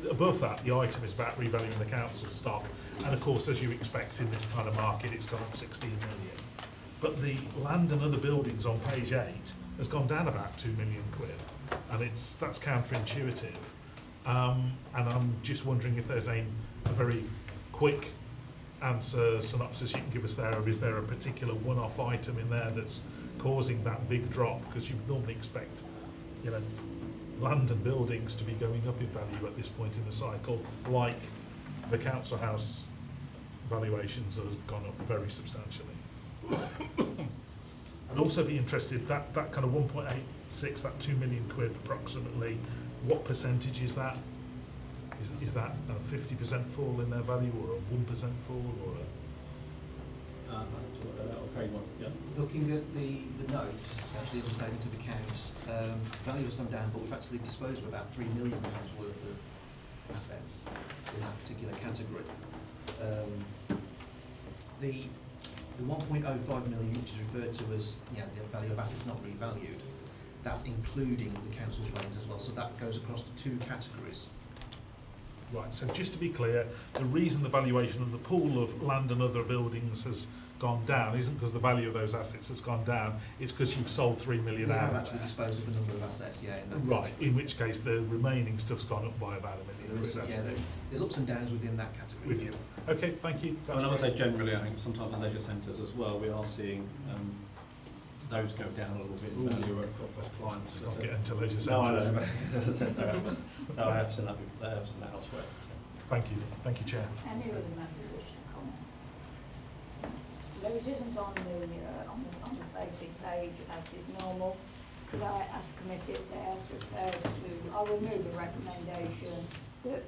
above that, the item is about revaluing the council stock, and of course, as you expect in this kind of market, it's gone up 16 million. But the land and other buildings on page 8 has gone down about 2 million quid, and that's counterintuitive. And I'm just wondering if there's a very quick answer synopsis you can give us there of, is there a particular one-off item in there that's causing that big drop? Because you would normally expect, you know, land and buildings to be going up in value at this point in the cycle, like the council house valuations have gone up very substantially. I'd also be interested, that kind of 1.86, that 2 million quid approximately, what percentage is that? Is that a 50% fall in their value, or a 1% fall, or a... Okay, well, yeah. Looking at the notes, actually as a statement of accounts, value has gone down, but we've actually disposed of about £3 million worth of assets in that particular category. The 1.05 million, which is referred to as, you know, the value of assets not revalued, that's including the council's rents as well, so that goes across the two categories. Right, so just to be clear, the reason the valuation of the pool of land and other buildings has gone down isn't because the value of those assets has gone down, it's because you've sold 3 million We out have of actually there. disposed of a number of assets, yeah. In that Right, category. in which case the remaining stuff's gone up by about £1 million. There is, That's yeah, it. there's ups and downs within that category. With you. Okay, thank you. And I would say generally, I think sometimes in leisure centres as well, we are seeing those go down a little bit in value at clients. Let's not get into leisure No, I centres. know, but so I have seen that elsewhere. Thank you, Chair. Any other member wish to comment? Though it isn't on the facing page as is normal, could I ask committee if they are prepared to, I will move a recommendation that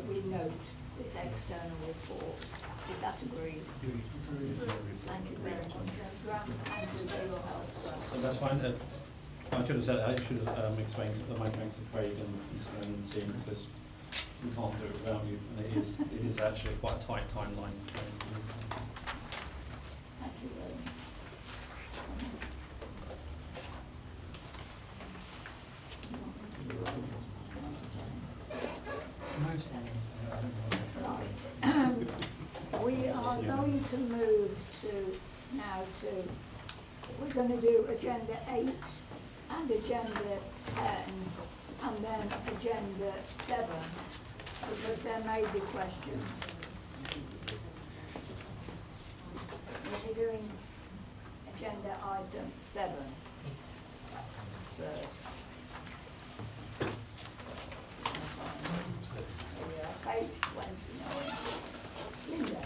we note this external report. Is that agreed? Thank you very much. Grant, thank you for your help. So that's fine. I should have said, I should have explained my thanks to Craig and the team, because we can't do it without you, and it is actually quite a tight timeline. Thank you very much. Right. We are going to move we're going to do agenda 8 and agenda 10 and then agenda 7, because there may be questions. We'll be doing agenda item 7 first. Here we are, page 29. Linda.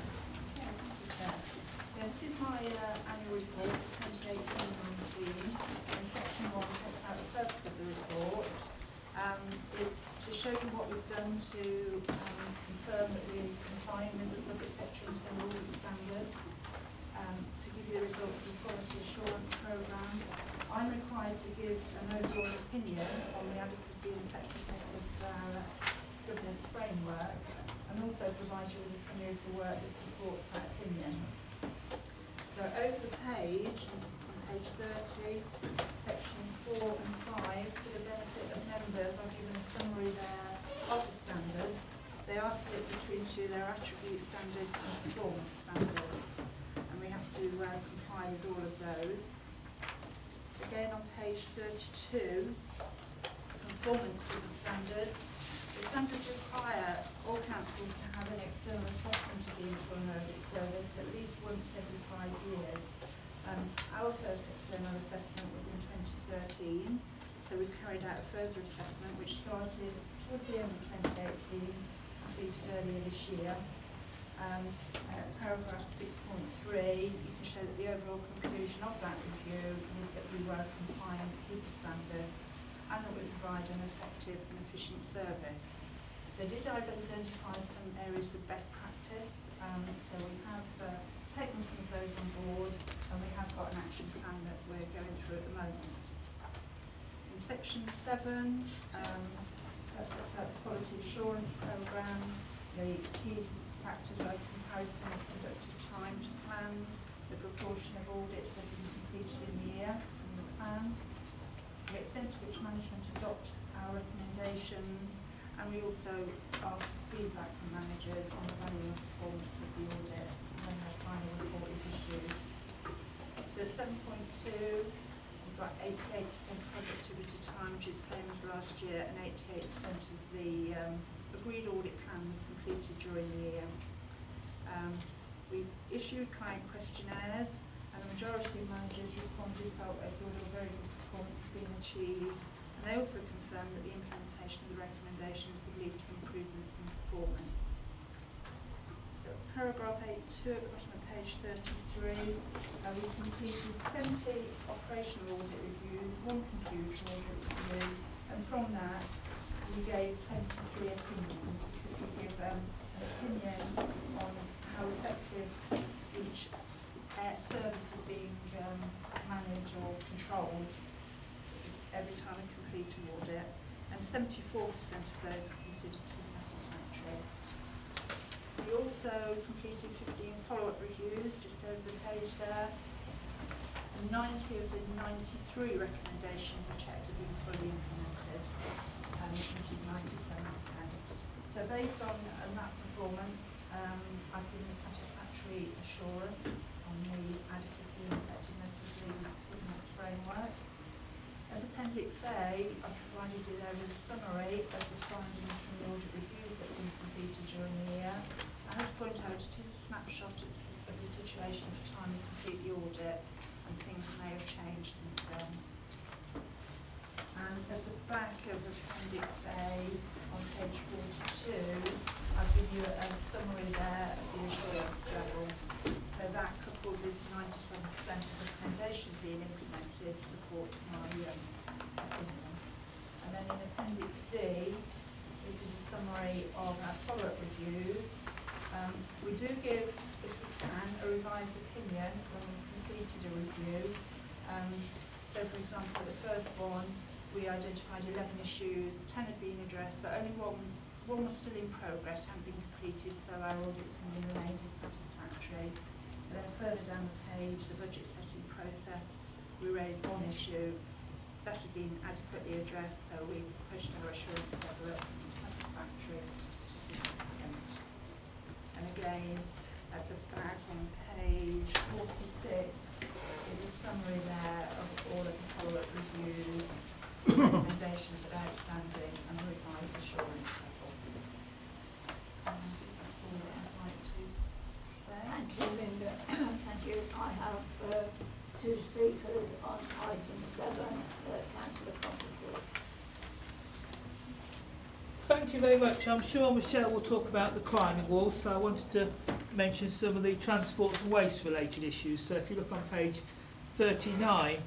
Yeah, this is my annual report for 2018-19, and section 1 sets out the purpose of the report. It's to show you what we've done to confirm that we're complying with the public sector internal audit standards, to give you the results of the quality assurance programme. I'm required to give an overall opinion on the adequacy and effectiveness of our governance framework, and also provide you with a summary of the work that supports that opinion. So over the page, on page 30, sections 4 and 5, for the benefit of members, I've given a summary there of the standards. They are split between two, there are attribute standards and performance standards, and we have to comply with all of those. So again on page 32, conformance with the standards. The standards require all councils to have an external assessment of the internal audit service at least once every 5 years. Our first external assessment was in 2013, so we've carried out a further assessment which started towards the end of 2018, completed earlier this year. Paragraph 6.3, you can show that the overall conclusion of that review is that we were compliant with the standards and that we provide an effective and efficient service. They did identify some areas of best practice, so we have taken some of those on board, and we have got an action plan that we're going through at the moment. In section 7, that sets out the quality assurance programme. The key factors are comparison of conducted time to planned, the proportion of audits that have been completed in the year from the plan, the extent to which management adopt our recommendations, and we also ask feedback from managers on the value and performance of the audit when their final report is issued. So 7.2, we've got 88% productivity time, which is the same as last year, and 88% of the agreed audit plan was completed during the year. We've issued client questionnaires, and the majority of managers responded felt they thought a very good performance had been achieved, and they also confirmed that the implementation of the recommendations would lead to improvements in performance. So paragraph 8.2 at the bottom of page 33, we completed 20 operational audit reviews, 1 computer audit review, and from that we gave 23 opinions, because we give an opinion on how effective each service is being managed or controlled every time we complete an audit, and 74% of those were considered to be satisfactory. We also completed 15 follow-up reviews, just over the page there, and 90 of the 93 recommendations were checked to be fully implemented, which is 97%. So based on that performance, I've given satisfactory assurance on the adequacy and effectiveness of the governance framework. As Appendix A, I've provided you there with a summary of the findings from the audit reviews that have been completed during the year. I have to point out it is a snapshot of the situation at the time we complete the audit, and things may have changed since then. And at the back of Appendix A, on page 42, I've given you a summary there of the assurance level. So that, coupled with 97% of recommendations being implemented, supports my opinion. And then in Appendix B, this is a summary of our follow-up reviews. We do give, if we can, a revised opinion when we've completed a review. So for example, the first one, we identified 11 issues, 10 had been addressed, but only one was still in progress, hadn't been completed, so our audit opinion remained as satisfactory. And then further down the page, the budget setting process, we raised one issue that had been adequately addressed, so we pushed our assurance level up from satisfactory to significant. And again, at the back on page 46 is a summary there of all of the follow-up reviews, recommendations that are outstanding, and the revised assurance level. That's all that I'd like to say. Thank you, Linda. Thank you. I have 2 speakers on item 7, Councillor Cocklefield. Thank you very much. I'm sure Michelle will talk about the climbing wall, so I wanted to mention some of the transport and waste related issues. So if you look on page 39,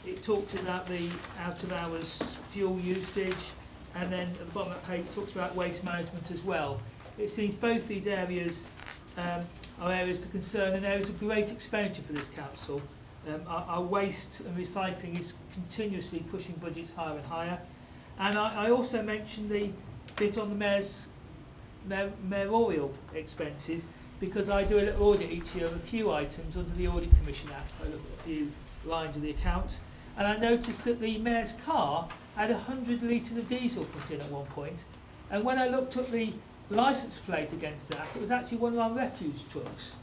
it talks about the out of hours fuel usage, and then at the bottom of that page it talks about waste management as well. It seems both these areas are areas for concern and areas of great expenditure for this council. Our waste and recycling is continuously pushing budgets higher and higher. And I also mentioned the bit on the mayor's mayoral expenses, because I do a little audit each year of a few items under the Audit Commission Act. I look at a few lines of the accounts, and I noticed that the mayor's car had 100 litres of diesel put in at one point, and when I looked at the licence plate against that, it was actually one of our refuse trucks.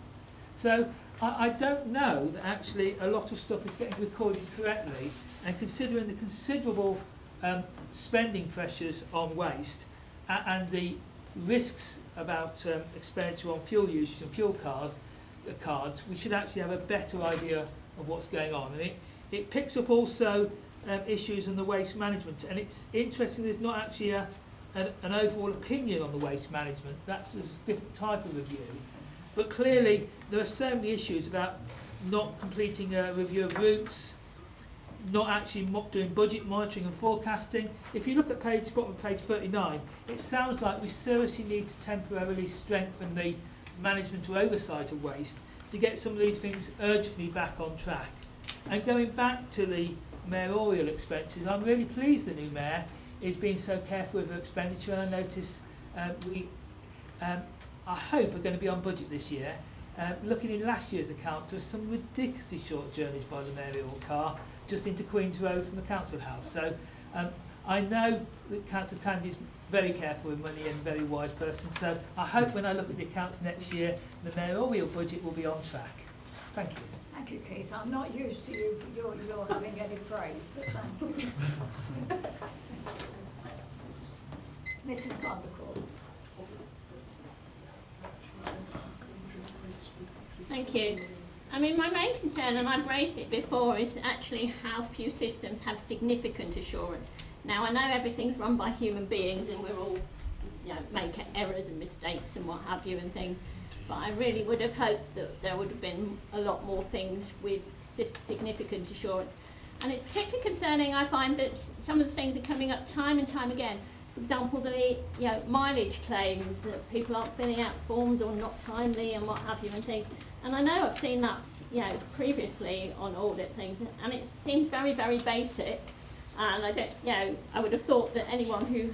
So I don't know that actually a lot of stuff is getting recorded correctly, and considering the considerable spending pressures on waste and the risks about expenditure on fuel usage and fuel cards, we should actually have a better idea of what's going on. And it picks up also issues on the waste management, and it's interesting there's not actually an overall opinion on the waste management. That's a different type of review. But clearly there are so many issues about not completing a review of routes, not actually doing budget monitoring and forecasting. If you look at bottom of page 39, it sounds like we seriously need to temporarily strengthen the management or oversight of waste to get some of these things urgently back on track. And going back to the mayoral expenses, I'm really pleased the new mayor is being so careful with her expenditure, and I notice I hope are going to be on budget this year. Looking in last year's accounts, there were some ridiculously short journeys by the mayoral car just into Queen's Road from the council house. So I know that Councillor Tandy is very careful with money and a very wise person, so I hope when I look at the accounts next year, the mayoral budget will be on track. Thank you. Thank you, Keith. I'm not used to you you're having any praise, but thank you. Mrs. Condercourt. Thank you. I mean, my main concern, and I've raised it before, is actually how few systems have significant assurance. Now, I know everything's run by human beings and we're all, make errors and mistakes and what have you and things, but I really would have hoped that there would have been a lot more things with significant assurance. And it's particularly concerning, I find, that some of the things are coming up time and time again. For example, the mileage claims, that people aren't filling out forms or not timely and what have you and things. And I know I've seen that, previously on audit things, and it seems very, very basic. And I don't, I would have thought that anyone who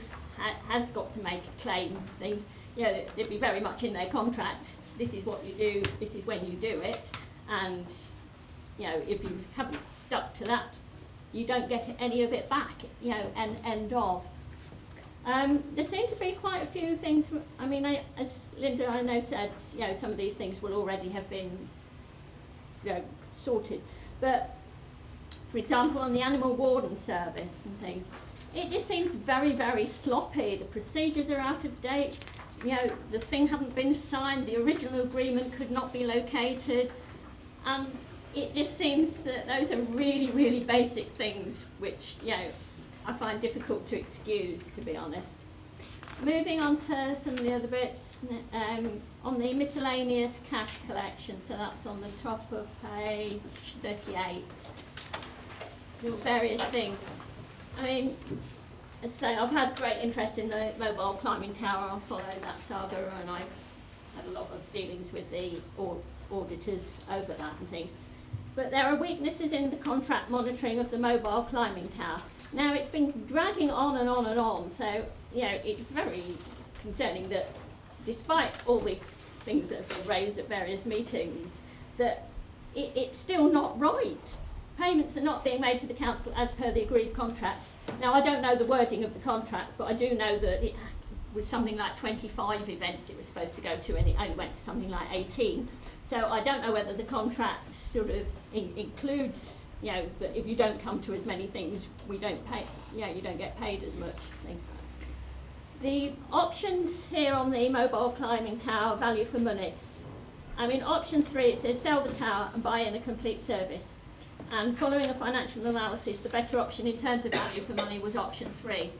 has got to make a claim things, it'd be very much in their contract. This is what you do. This is when you do it. And if you haven't stuck to that, you don't get any of it back. End of. There seem to be quite a few things. I mean, as Linda, I know, said, some of these things will already have been, sorted. But, for example, on the animal warden service and things, it just seems very, very sloppy. The procedures are out of date. The thing hadn't been signed. The original agreement could not be located, and it just seems that those are really, really basic things, which I find difficult to excuse, to be honest. Moving on to some of the other bits, on the miscellaneous cash collection, so that's on the top of page 38. There were various things. I mean, as I say, I've had great interest in the mobile climbing tower. I've followed that saga, and I've had a lot of dealings with the auditors over that and things. But there are weaknesses in the contract monitoring of the mobile climbing tower. Now, it's been dragging on and on and on, so, it's very concerning that despite all the things that have been raised at various meetings, that it's still not right. Payments are not being made to the council as per the agreed contract. Now, I don't know the wording of the contract, but I do know that it was something like 25 events it was supposed to go to, and it only went to something like 18. So I don't know whether the contract sort of includes, that if you don't come to as many things, we don't pay, you don't get paid as much. The options here on the mobile climbing tower, value for money. I mean, option 3, it says sell the tower and buy in a complete service. And following a financial analysis, the better option in terms of value for money was option 3.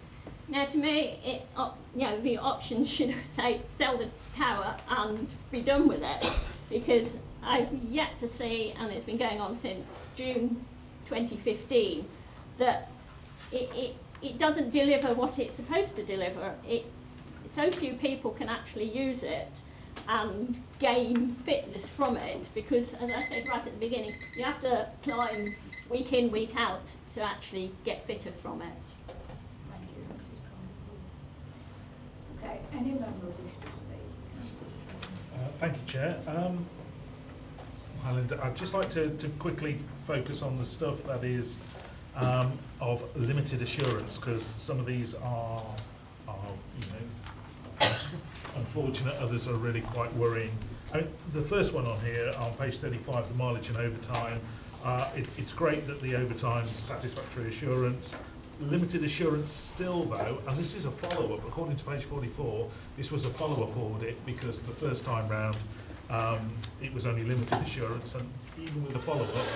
Now, to me, the options should say sell the tower and be done with it, because I've yet to see, and it's been going on since June 2015, that it doesn't deliver what it's supposed to deliver. So few people can actually use it and gain fitness from it, because, as I said right at the beginning, you have to climb week in, week out to actually get fitter from it. Thank you. Okay, any member wish to speak? Thank you, Chair. Hi, Linda. I'd just like to quickly focus on the stuff that is of limited assurance, because some of these are unfortunate, others are really quite worrying. I mean, the first one on here, on page 35, the mileage and overtime, it's great that the overtime's satisfactory assurance. Limited assurance still, though, and this is a follow-up, according to page 44, this was a follow-up audit, because the first time round it was only limited assurance, and even with the follow-up,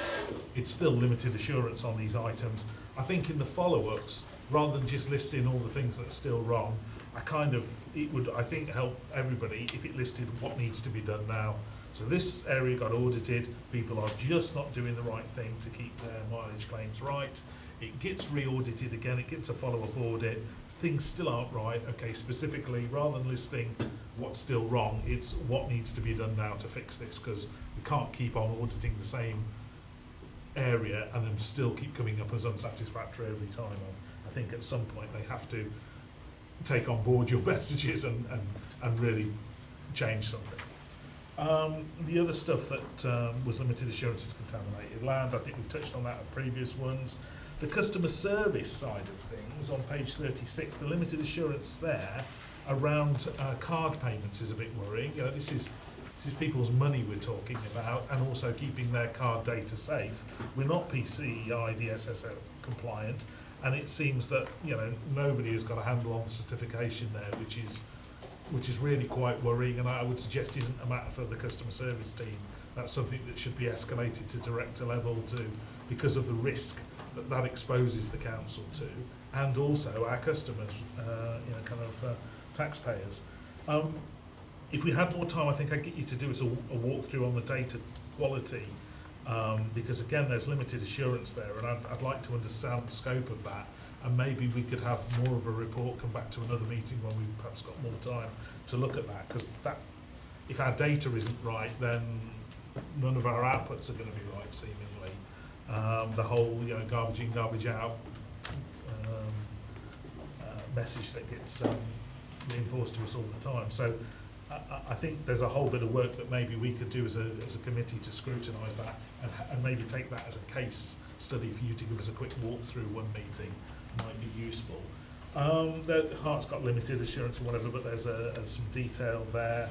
it's still limited assurance on these items. I think in the follow-ups, rather than just listing all the things that are still wrong, it would, I think, help everybody if it listed what needs to be done now. So this area got audited, people are just not doing the right thing to keep their mileage claims right. It gets re-audited again, it gets a follow-up audit, things still aren't right. Okay, specifically, rather than listing what's still wrong, it's what needs to be done now to fix this, because we can't keep on auditing the same area and then still keep coming up as unsatisfactory every time. I think at some point they have to take on board your messages and really change something. The other stuff that was limited assurance is contaminated land. I think we've touched on that in previous ones. The customer service side of things on page 36, the limited assurance there around card payments is a bit worrying. This is people's money we're talking about, and also keeping their card data safe. We're not PCI DSS compliant, and it seems that nobody has got a handle on the certification there, which is which is really quite worrying, and I would suggest isn't a matter for the customer service team. That's something that should be escalated to director level because of the risk that exposes the council to, and also our customers, taxpayers. If we had more time, I think I'd get you to do us a walkthrough on the data quality, because again, there's limited assurance there, and I'd like to understand the scope of that, and maybe we could have more of a report come back to another meeting when we've perhaps got more time to look at that, because if our data isn't right, then none of our outputs are going to be right, seemingly. The whole, garbage in, garbage out message that gets reinforced to us all the time. So I think there's a whole bit of work that maybe we could do as a committee to scrutinise that and maybe take that as a case study for you to give us a quick walk through one meeting. Might be useful. The Hart's got limited assurance or whatever, but there's some detail there.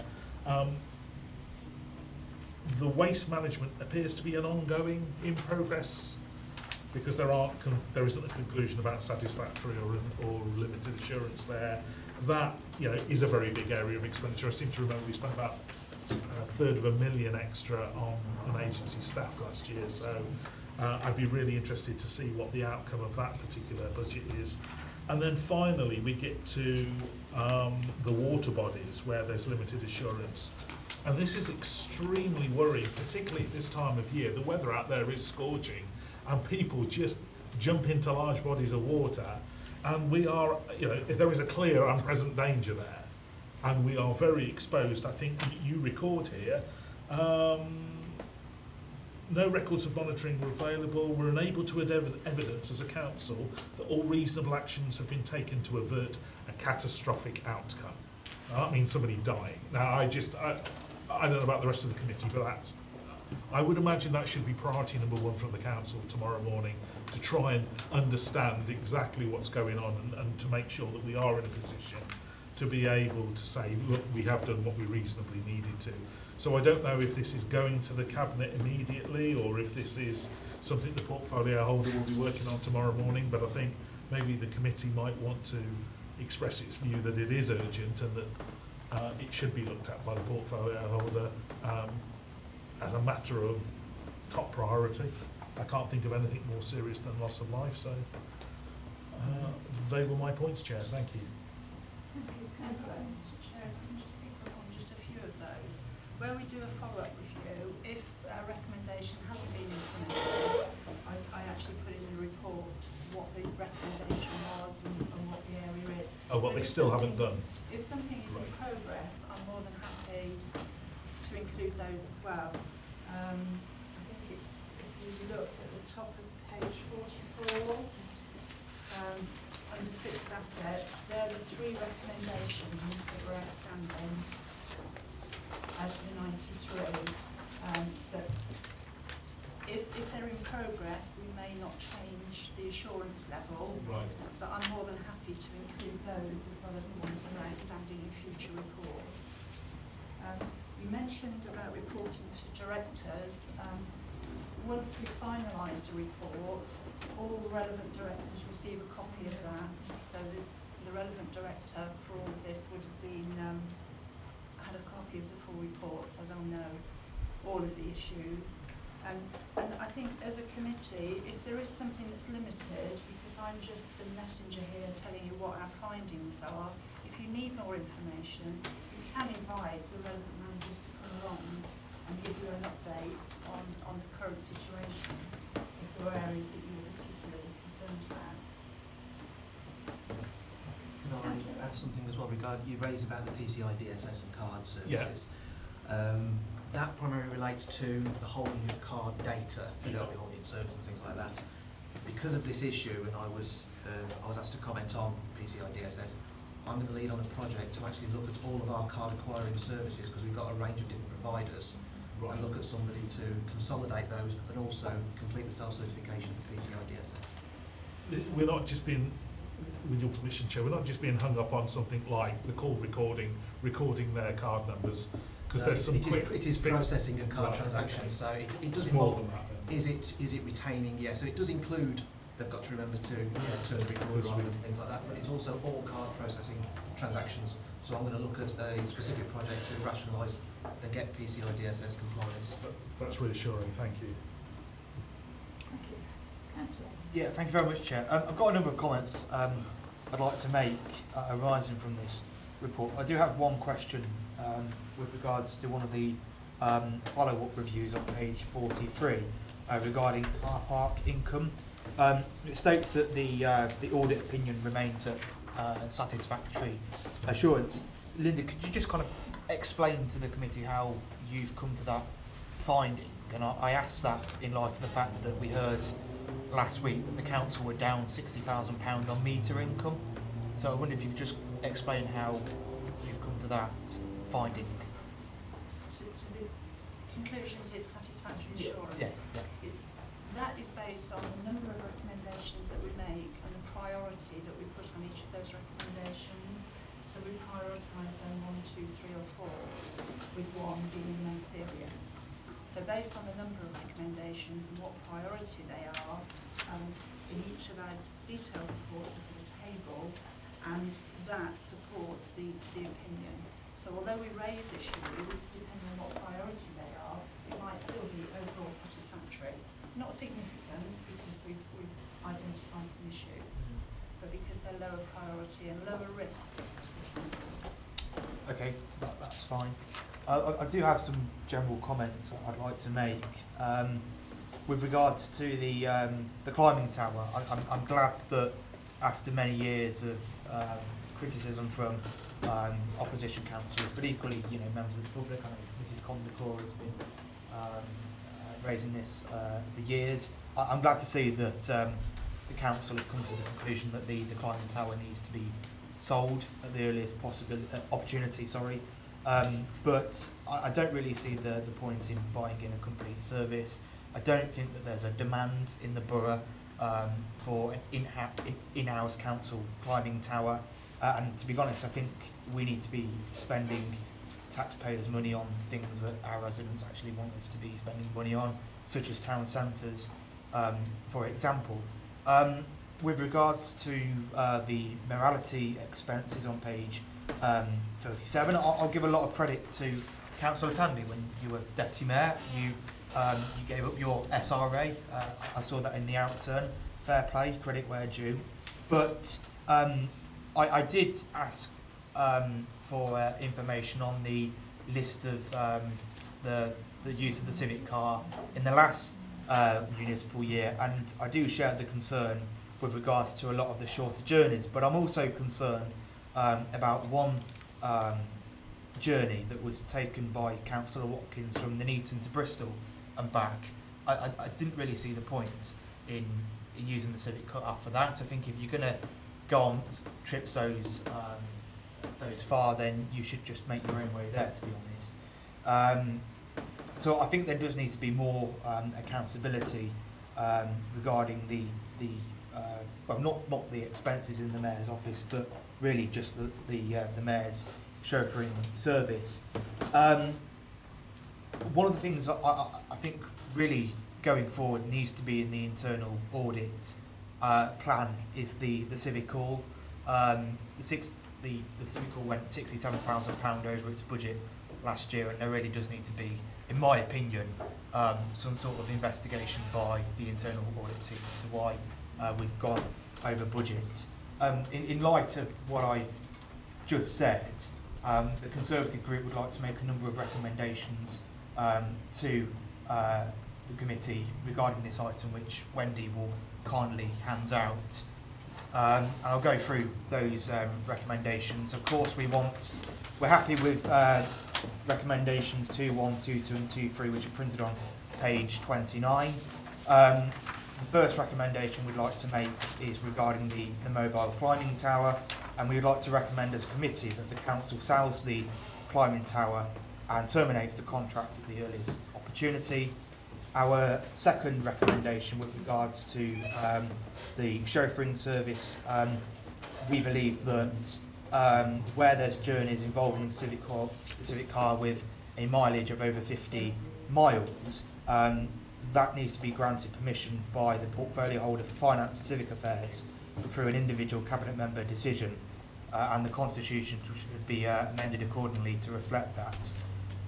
The waste management appears to be an ongoing in progress, because there isn't a conclusion about satisfactory or limited assurance there. That is a very big area of expenditure. I seem to remember we spent about $1/3 extra on agency staff last year. So I'd be really interested to see what the outcome of that particular budget is. And then finally we get to the water bodies where there's limited assurance. And this is extremely worrying, particularly at this time of year. The weather out there is scorching and people just jump into large bodies of water, and we are, there is a clear and present danger there, and we are very exposed. I think you record here, no records of monitoring were available. We're unable to evidence as a council that all reasonable actions have been taken to avert a catastrophic outcome. Now, that means somebody dying. Now, I don't know about the rest of the committee, but I would imagine that should be priority number one from the council tomorrow morning, to try and understand exactly what's going on and to make sure that we are in a position to be able to say, look, we have done what we reasonably needed to. So I don't know if this is going to the Cabinet immediately or if this is something the portfolio holder will be working on tomorrow morning, but I think maybe the committee might want to express its view that it is urgent and that it should be looked at by the portfolio holder as a matter of top priority. I can't think of anything more serious than loss of life, so they were my points, Chair. Thank you. Chair, if I can just pick up on just a few of those. Where we do a follow-up review, if a recommendation hasn't been implemented, I actually put in the report what the recommendation was and what the area is. Oh, what they still haven't done. If something is in progress, I'm more than happy to include those as well. I think it's, if you look at the top of page 44, under fixed assets, there are the 3 recommendations that were outstanding out of the 93. But if they're in progress, we may not change the assurance level. Right. But I'm more than happy to include those as well as the ones that are outstanding in future reports. You mentioned about reporting to directors. Once we finalised a report, all the relevant directors receive a copy of that. So the relevant director for all of this would have been had a copy of the full report, so they'll know all of the issues. And I think as a committee, if there is something that's limited, because I'm just the messenger here telling you what our findings are, if you need more information, you can invite the relevant managers to come along and give you an update on the current situation, if there are areas that you were particularly concerned about. Can I add something as well regarding, you raised about the PCI DSS and card services. Yeah. That primarily relates to the holding of card data, the holding service and things like that. Because of this issue, and I was asked to comment on PCI DSS, I'm going to lead on a project to actually look at all of our card acquiring services, because we've got a range of different providers, and look at somebody to consolidate those and also complete the self-certification for PCI DSS. We're not just being, with your permission, Chair, we're not just being hung up on something like the call recording their card numbers, because there's some it is processing a card transaction, so it does more involve, than that. is it retaining, so it does include they've got to remember to turn records and things like that. But it's also all card processing transactions. So I'm going to look at a specific project to rationalise and get PCI DSS compliance. That's reassuring, thank you. Thank you. Councillor. Yeah, thank you very much, Chair. I've got a number of comments I'd like to make arising from this report. I do have one question with regards to one of the follow-up reviews on page 43 regarding car park income. It states that the audit opinion remains a satisfactory assurance. Linda, could you just kind of explain to the committee how you've come to that finding? And I asked that in light of the fact that we heard last week that the council were down £60,000 on meter income. So I wonder if you could just explain how you've come to that finding. To the conclusion it's satisfactory assurance. Yeah. That is based on the number of recommendations that we make and the priority that we put on each of those recommendations. So we prioritise them 1, 2, 3 or 4, with 1 being the most serious. So based on the number of recommendations and what priority they are, in each of our detailed reports we put a table, and that supports the opinion. So although we raise issues, depending on what priority they are, it might still be overall satisfactory. Not significant because we've identified some issues, but because they're lower priority and lower risk to the council. Okay, that's fine. I do have some general comments I'd like to make with regards to the climbing tower. I'm glad that after many years of criticism from opposition councillors, but equally, members of the public, I know Mrs. Condacor has been raising this for years. I'm glad to see that the council has come to the conclusion that the climbing tower needs to be sold at the earliest possible opportunity. But I don't really see the point in buying in a complete service. I don't think that there's a demand in the borough for an in-house council climbing tower. And to be honest, I think we need to be spending taxpayers' money on things that our residents actually want us to be spending money on, such as town centres, for example. With regards to the morality expenses on page 37, I'll give a lot of credit to Councillor Tanley. When you were Deputy Mayor, you gave up your SRA. I saw that in the outturn. Fair play, credit where due. But I did ask for information on the list of the use of the civic car in the last municipal year, and I do share the concern with regards to a lot of the shorter journeys, but I'm also concerned about one journey that was taken by Councillor Watkins from Nuneaton to Bristol and back. I didn't really see the point in using the civic car for that. I think if you're going to go on trips those far, then you should just make your own way there, to be honest. So I think there does need to be more accountability regarding the not the expenses in the mayor's office, but really just the mayor's chauffeuring service. One of the things I think really going forward needs to be in the internal audit plan is the civic hall. The civic hall went £67,000 over its budget last year, and there really does need to be, in my opinion, some sort of investigation by the internal audit team as to why we've gone over budget. In light of what I've just said, the Conservative group would like to make a number of recommendations to the committee regarding this item, which Wendy will kindly hand out. And I'll go through those recommendations. Of course, we're happy with recommendations 2, 1, 2, 2 and 2, 3, which are printed on page 29. The first recommendation we'd like to make is regarding the mobile climbing tower, and we would like to recommend as a committee that the council sells the climbing tower and terminates the contract at the earliest opportunity. Our second recommendation with regards to the chauffeuring service, we believe that where there's journeys involving the civic car with a mileage of over 50 miles, that needs to be granted permission by the portfolio holder for finance and civic affairs through an individual cabinet member decision, and the constitution should be amended accordingly to reflect that.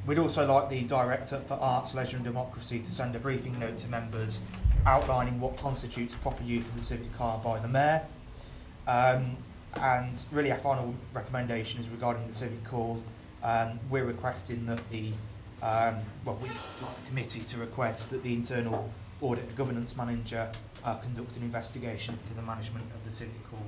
We'd also like the Director for Arts, Leisure and Democracy to send a briefing note to members outlining what constitutes proper use of the civic car by the Mayor. And really our final recommendation is regarding the civic call. We're requesting that we'd like the committee to request that the internal audit and governance manager conduct an investigation into the management of the civic hall.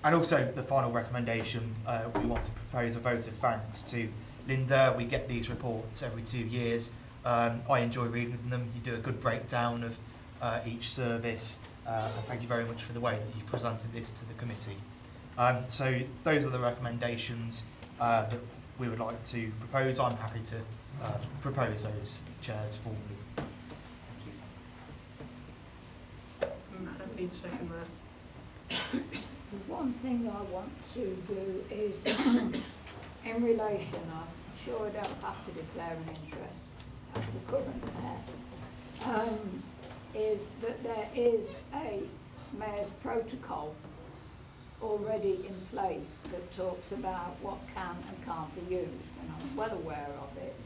And also the final recommendation, we want to propose a vote of thanks to Linda. We get these reports every 2 years. I enjoy reading them. You do a good breakdown of each service. And thank you very much for the way that you've presented this to the committee. So those are the recommendations that we would like to propose. I'm happy to propose those, chairs, formally. I need to second that. The one thing I want to do is, in relation, I'm sure I don't have to declare an interest as the current mayor, is that there is a mayor's protocol already in place that talks about what can and can't be used, and I'm well aware of it.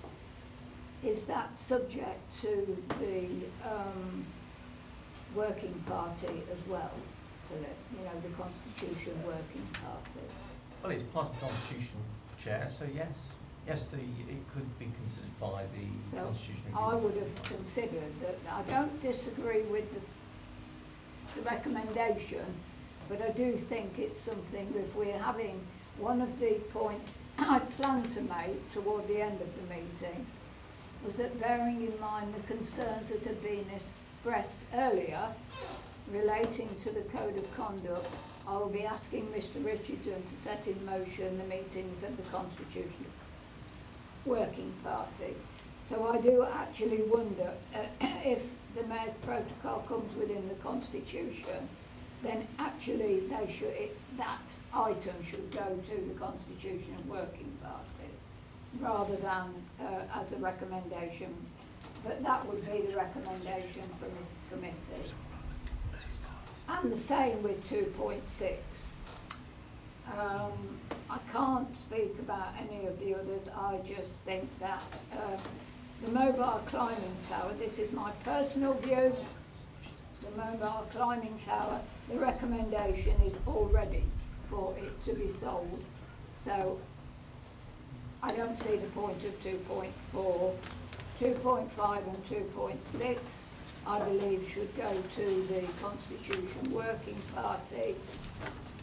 Is that subject to the working party as well, Philip? You know, the Constitution working party? Well, it's part of the Constitution, Chair, so yes. Yes, it could be considered by the Constitution. I would have considered that. I don't disagree with the recommendation, but I do think it's something, if we're having, one of the points I planned to make toward the end of the meeting was that, bearing in mind the concerns that have been expressed earlier relating to the Code of Conduct, I will be asking Mr. Richardson to set in motion the meetings of the Constitution Working Party. So I do actually wonder if the Mayor's protocol comes within the Constitution, then actually that item should go to the Constitution Working Party rather than as a recommendation. But that would be the recommendation from this committee. And the same with 2.6. I can't speak about any of the others. I just think that the mobile climbing tower, this is my personal view, the mobile climbing tower, the recommendation is already for it to be sold. So I don't see the point of 2.4. 2.5 and 2.6 I believe should go to the Constitution Working Party,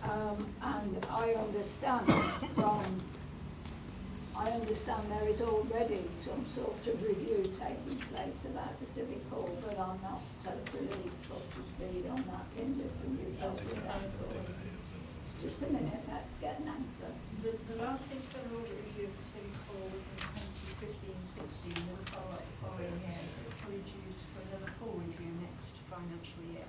and I understand there is already some sort of review taking place about the Civic Hall, but I'm not totally up to speed on that. Linda, can you help me out? Just a minute, let's get an answer. The last internal audit review of the Civic Hall was in 2015-16, and the following year, so it's probably due for another full review next financial year.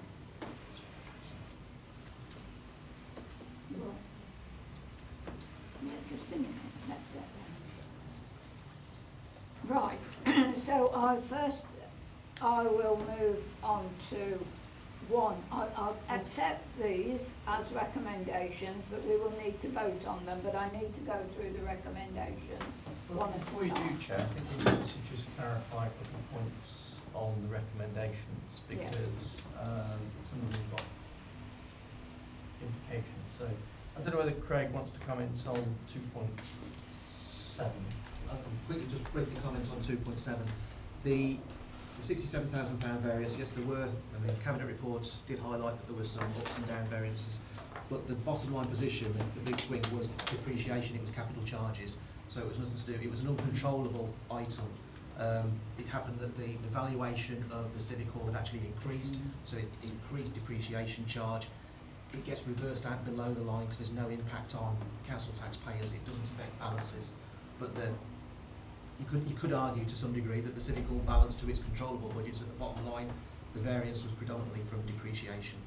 Yeah, just a minute, let's get there. Right, so I will move on to one. I'll accept these as recommendations, but we will need to vote on them, but I need to go through the recommendations one at Before a you do, time. Chair, I think we need to just clarify a couple of points on the recommendations, because some of them have got implications. So I don't know whether Craig wants to comment on 2.7. I can quickly comment on 2.7. The £67,000 variance, yes, there were, the Cabinet reports did highlight that there was some ups and down variances, but the bottom line position, the big swing was depreciation, it was capital charges, so it was nothing to do, it was an uncontrollable item. It happened that the valuation of the Civic Hall had actually increased, so it increased depreciation charge. It gets reversed out below the line because there's no impact on council taxpayers, it doesn't affect balances, but you could argue to some degree that the Civic Hall balance to its controllable budgets at the bottom line, the variance was predominantly from depreciation,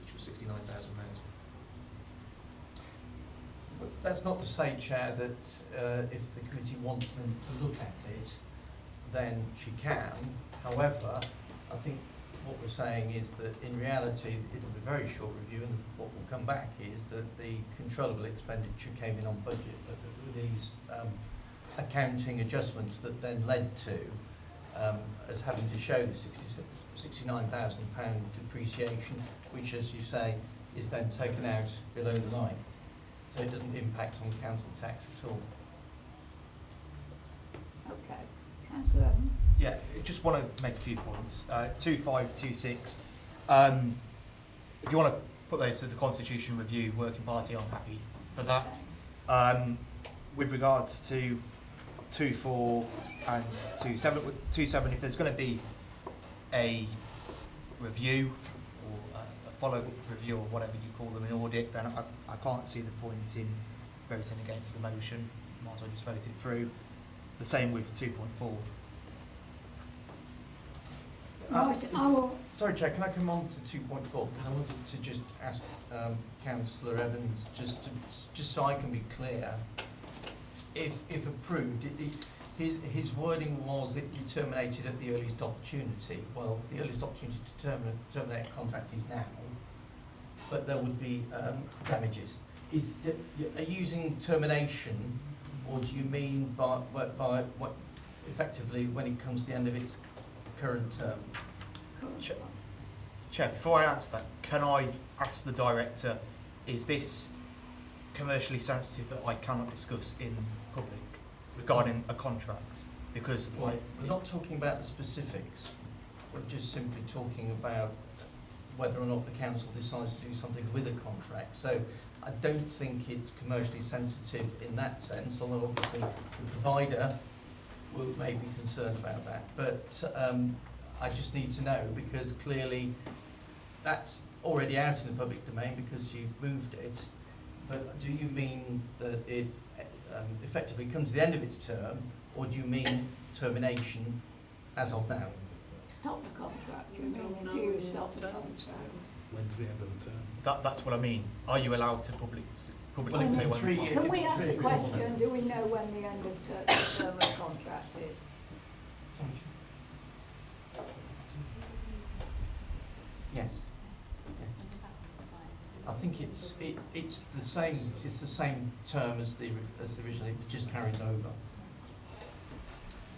which was £69,000. But that's not to say, Chair, that if the committee wants them to look at it, then she can. However, I think what we're saying is that in reality, it'll be a very short review, and what will come back is that the controllable expenditure came in on budget, but with these accounting adjustments that then led to as having to show the £69,000 depreciation, which, as you say, is then taken out below the line. So it doesn't impact on council tax at all. Okay. Councillor Evans? Yeah, just want to make a few points. 2526. If you want to put those to the Constitution Review Working Party, I'm happy for that. With regards to 24 and 27, if there's going to be a review or a follow-up review or whatever you call them in audit, then I can't see the point in voting against the motion. Might as well just vote it through. The same with 2.4. Right, I will. Sorry, Chair, can I come on to 2.4? Because I wanted to just ask Councillor Evans, just so I can be clear, if approved, his wording was it be terminated at the earliest opportunity. Well, the earliest opportunity to terminate a contract is now, but there would be damages. Are you using termination, or do you mean by what effectively when it comes to the end of its current term? Chair, before I answer that, can I ask the director, is this commercially sensitive that I cannot discuss in public regarding a contract? Because Well, we're not talking about the specifics. We're just simply talking about whether or not the council decides to do something with a contract. So I don't think it's commercially sensitive in that sense, although obviously the provider may be concerned about that. But I just need to know, because clearly that's already out in the public domain because you've moved it. But do you mean that it effectively comes to the end of its term, or do you mean termination as of now? Stop the contract, you mean, do you stop the contract? When's the end of the term? that's what I mean. Are you allowed to publicly Well, it's say a when? 3 year. Can we ask the question, do we know when the end of the term of contract is? Yes. I think it's the same term as the originally, but just carried over.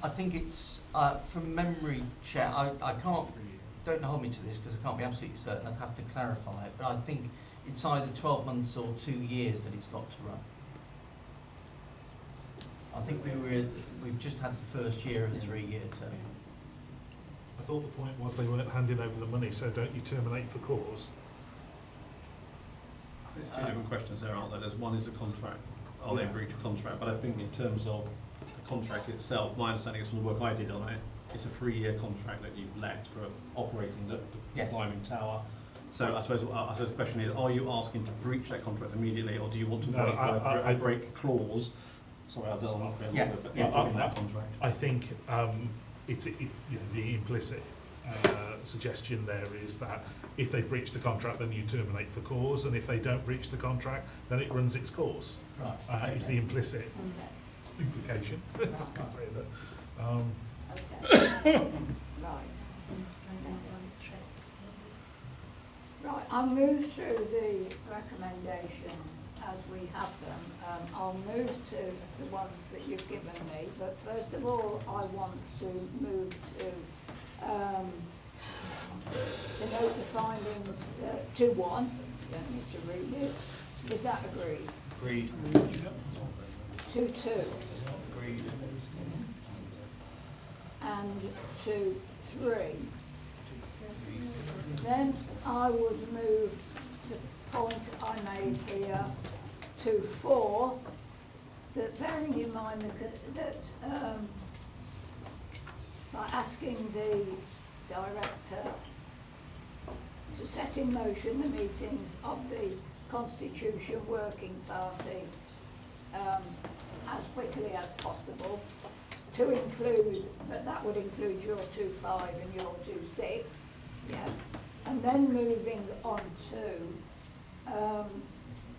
I think it's from memory, Chair. I can't. Don't hold me to this because I can't be absolutely certain. I'd have to clarify it, but I think it's either 12 months or 2 years that it's got to run. I think we've just had the first year of a 3-year term. I thought the point was they weren't handing over the money, so don't you terminate for cause? I think it's two different questions there, aren't there? There's one is a contract, are they breach a contract? But I think in terms of the contract itself, my understanding is from the work I did on it, it's a 3-year contract that you've let for operating the Yes. climbing tower. So I suppose the question is, are you asking to breach that contract immediately, or do you want to No, wait for I a break clause? Sorry, I don't want to be a little bit in that contract. I think it's the implicit suggestion there is that if they breach the contract, then you terminate for cause, and if they don't breach the contract, then it runs its course. Right. Is the implicit implication, if I can say that. Okay. Right. Right, I'll move through the recommendations as we have them. I'll move to the ones that you've given me, but first of all, I want to move to note the findings 2.1. Don't need to read it. Is that agreed? Agreed. 2.2 Agreed. and 2.3. Then I would move the point I made here to 4, that bearing in mind that by asking the director to set in motion the meetings of the Constitution Working Party as quickly as possible, to include, but that would include your 2.5 and your 2.6, yeah. And then moving on to,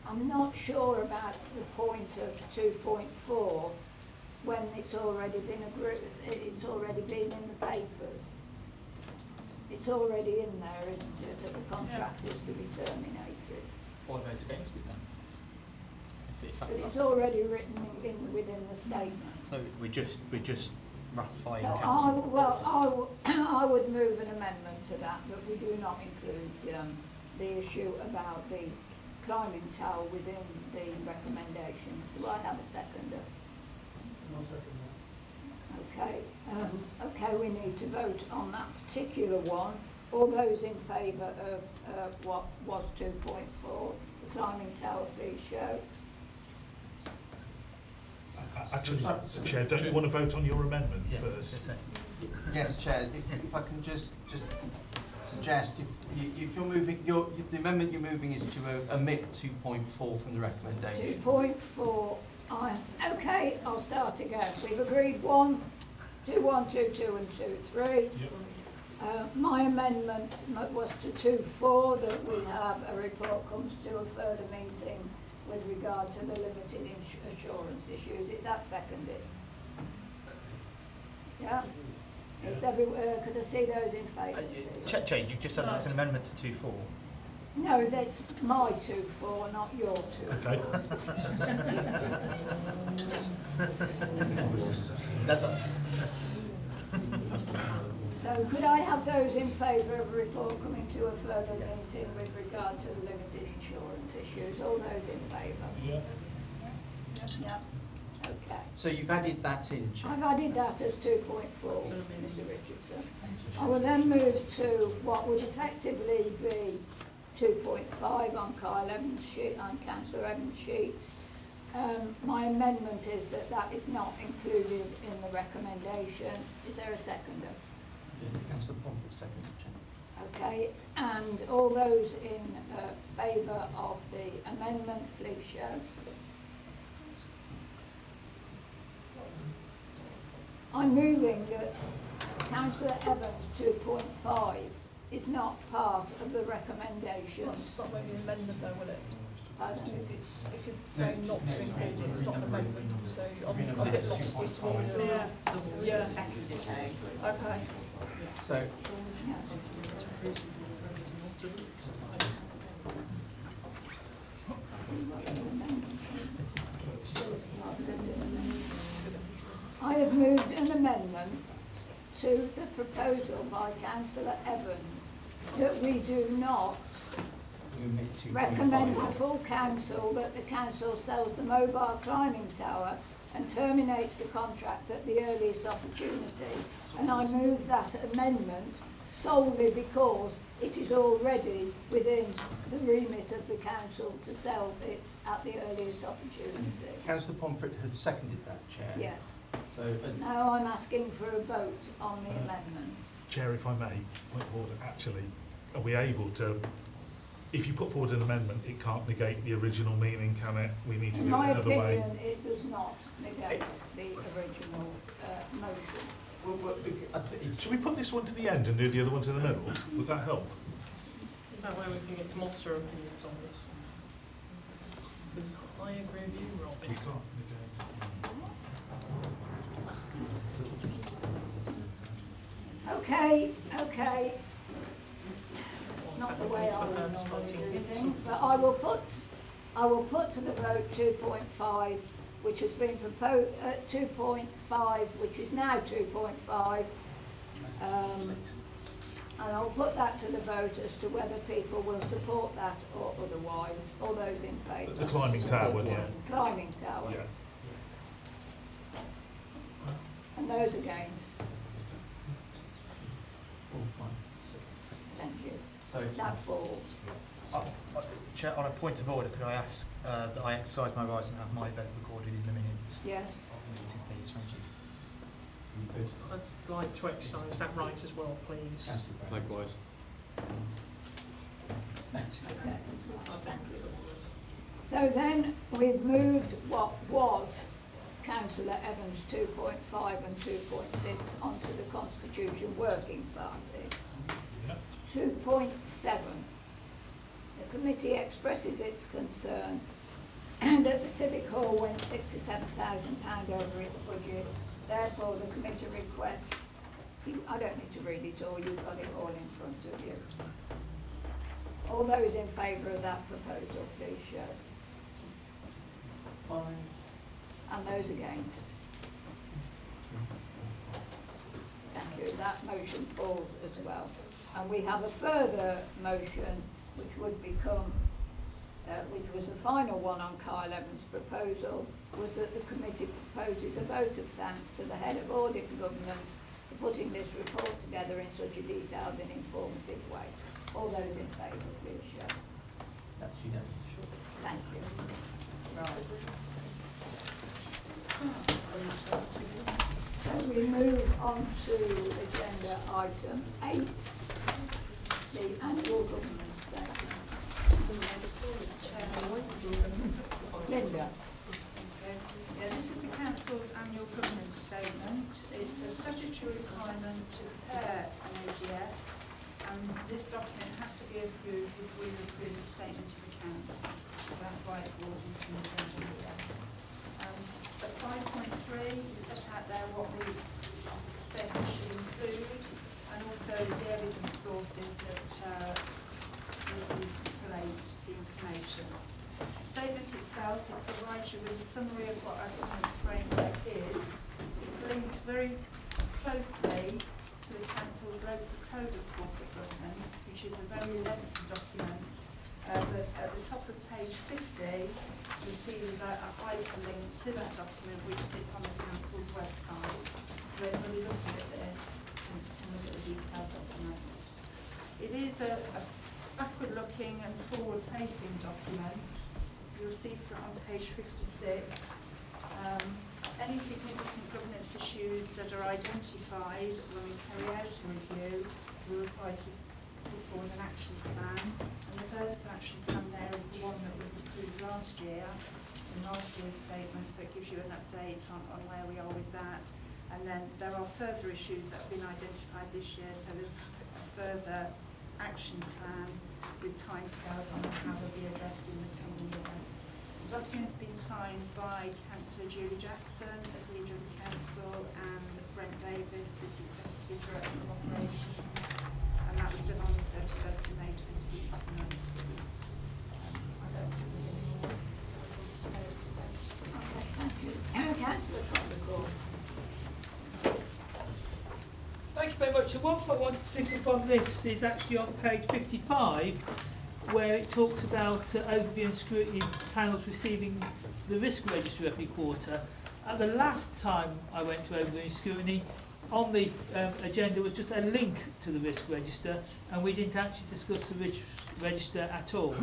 I'm not sure about the point of 2.4 when it's already been agreed, it's already been in the papers. It's already in there, isn't it, that the contract is to be terminated? Why vote against it then? If But it's already written within the statement. so we're just ratifying So council. I would move an amendment to that, that we do not include the issue about the climbing tower within the recommendations. Do I have a seconder? I'll second that. Okay, okay, we need to vote on that particular one. All those in favour of what was 2.4, the climbing tower, please show. Actually, Chair, don't you want to vote on your amendment Yeah, first? Yes, Chair, if I can just suggest, if you're moving, the amendment you're moving is to omit 2.4 from the recommendation. 2.4, okay, I'll start again. We've agreed 1, 2, 1, 2, 2 and 2, 3. Yep. My amendment was to 2.4, that we have a report comes to a further meeting with regard to the limited assurance issues. Is that seconded? Yeah? It's everywhere. Could I see those in favour? Chair, you've just said that's an amendment to 2.4. No, that's my 2.4, not your 2. Okay. So could I have those in favour of a report coming to a further meeting with regard to the limited insurance issues? All those in favour? Yeah. Yeah. Okay. So you've added that in, Chair. I've added that as 2.4, Mr Richardson. I will then move to what would effectively be 2.5 on Kyle Evans' sheet, on Councillor Evans' sheet. My amendment is that that is not included in the recommendation. Is there a seconder? Yes, Councillor Pomfret, second, Chair. Okay, and all those in favour of the amendment, please show. I'm moving that Councillor Evans 2.5 is not part of the recommendation. That's not really an amendment though, will it? Pardon? If you're saying not to include it, it's not an amendment, so I'm a bit lost this morning. Yeah. Okay. So, I have moved an amendment to the proposal by Councillor Evans that we do not we omit 2.5. recommend to full council that the council sells the mobile climbing tower and terminates the contract at the earliest opportunity. And I move that amendment solely because it is already within the remit of the council to sell it at the earliest opportunity. Councillor Pomfret has seconded that, Chair. Yes. So, Now I'm asking for a vote on the amendment. Chair, if I may, point of order, actually, are we able to, if you put forward an amendment, it can't negate the original meaning, can it? We need to In do it my another way. opinion, it does not negate the original motion. Should we put this one to the end and do the other ones in the middle? Would that help? That way we can get some officer opinions on this. Because I agree with you, We Robin. can't negate. Okay, okay. It's not the way I would normally do things, but I will put to the vote 2.5, which has been proposed, 2.5, which is now 2.5. And I'll put that to the vote as to whether people will support that or otherwise. All those in favour? The climbing tower, yeah. Climbing tower. Yeah. And those against? 4, 5, 6. Thank you. So it's That falls. Chair, on a point of order, could I ask that I exercise my rights and have my vote recorded in the minutes Yes. of the meeting, please? Thank you. good. I'd like to exercise that right as well, please. Councillor Brown. Likewise. Okay. Thank you. So then we've moved what was Councillor Evans 2.5 and 2.6 onto the Constitution Working Party. Yeah. 2.7. The committee expresses its concern that the Civic Hall went £67,000 over its budget. Therefore, the committee requests I don't need to read it all, you've got it all in front of you. All those in favour of that proposal, please show. 5. And those against? Thank you, that motion falls as well. And we have a further motion which would become, which was the final one on Kyle Evans' proposal, was that the committee proposes a vote of thanks to the head of audit and governance for putting this report together in such a detailed and informative way. All those in favour, please show. That's unanimous. Thank you. So we move on to agenda item 8, the annual government statement. Linda. Yeah, this is the Council's annual governance statement. It's a statutory requirement to prepare an AGS, and this document has to be approved before you approve the statement of accounts. So that's why it falls into the agenda. At 5.3, we set out there what the statement should include, and also the evidence sources that relate the information. The statement itself, it provides you with a summary of what our governance framework is. It's linked very closely to the Council's local code of corporate governance, which is a very lengthy document. But at the top of page 50, you'll see there's a hyperlink to that document which sits on the Council's website. So anybody looking at this can look at the detailed document. It is a backward-looking and forward-facing document. You'll see on page 56, any significant governance issues that are identified when we carry out a review, we're required to put forward an action plan. And the first action plan there is the one that was approved last year, in last year's statement, so it gives you an update on where we are with that. And then there are further issues that have been identified this year, so there's a further action plan with timescales on how they'll be addressed in the coming year. The document's been signed by Councillor Julie Jackson as leader of the council and Brent Davis as executive director of operations, and that was done on the 31st of May 2019. I don't think there's any more to say. Okay, thank you. Councillor Cotter. Thank you very much. So what I want to pick up on this is actually on page 55, where it talks about overview and scrutiny panels receiving the risk register every quarter. At the last time I went to overview and scrutiny, on the agenda was just a link to the risk register, and we didn't actually discuss the risk register at all.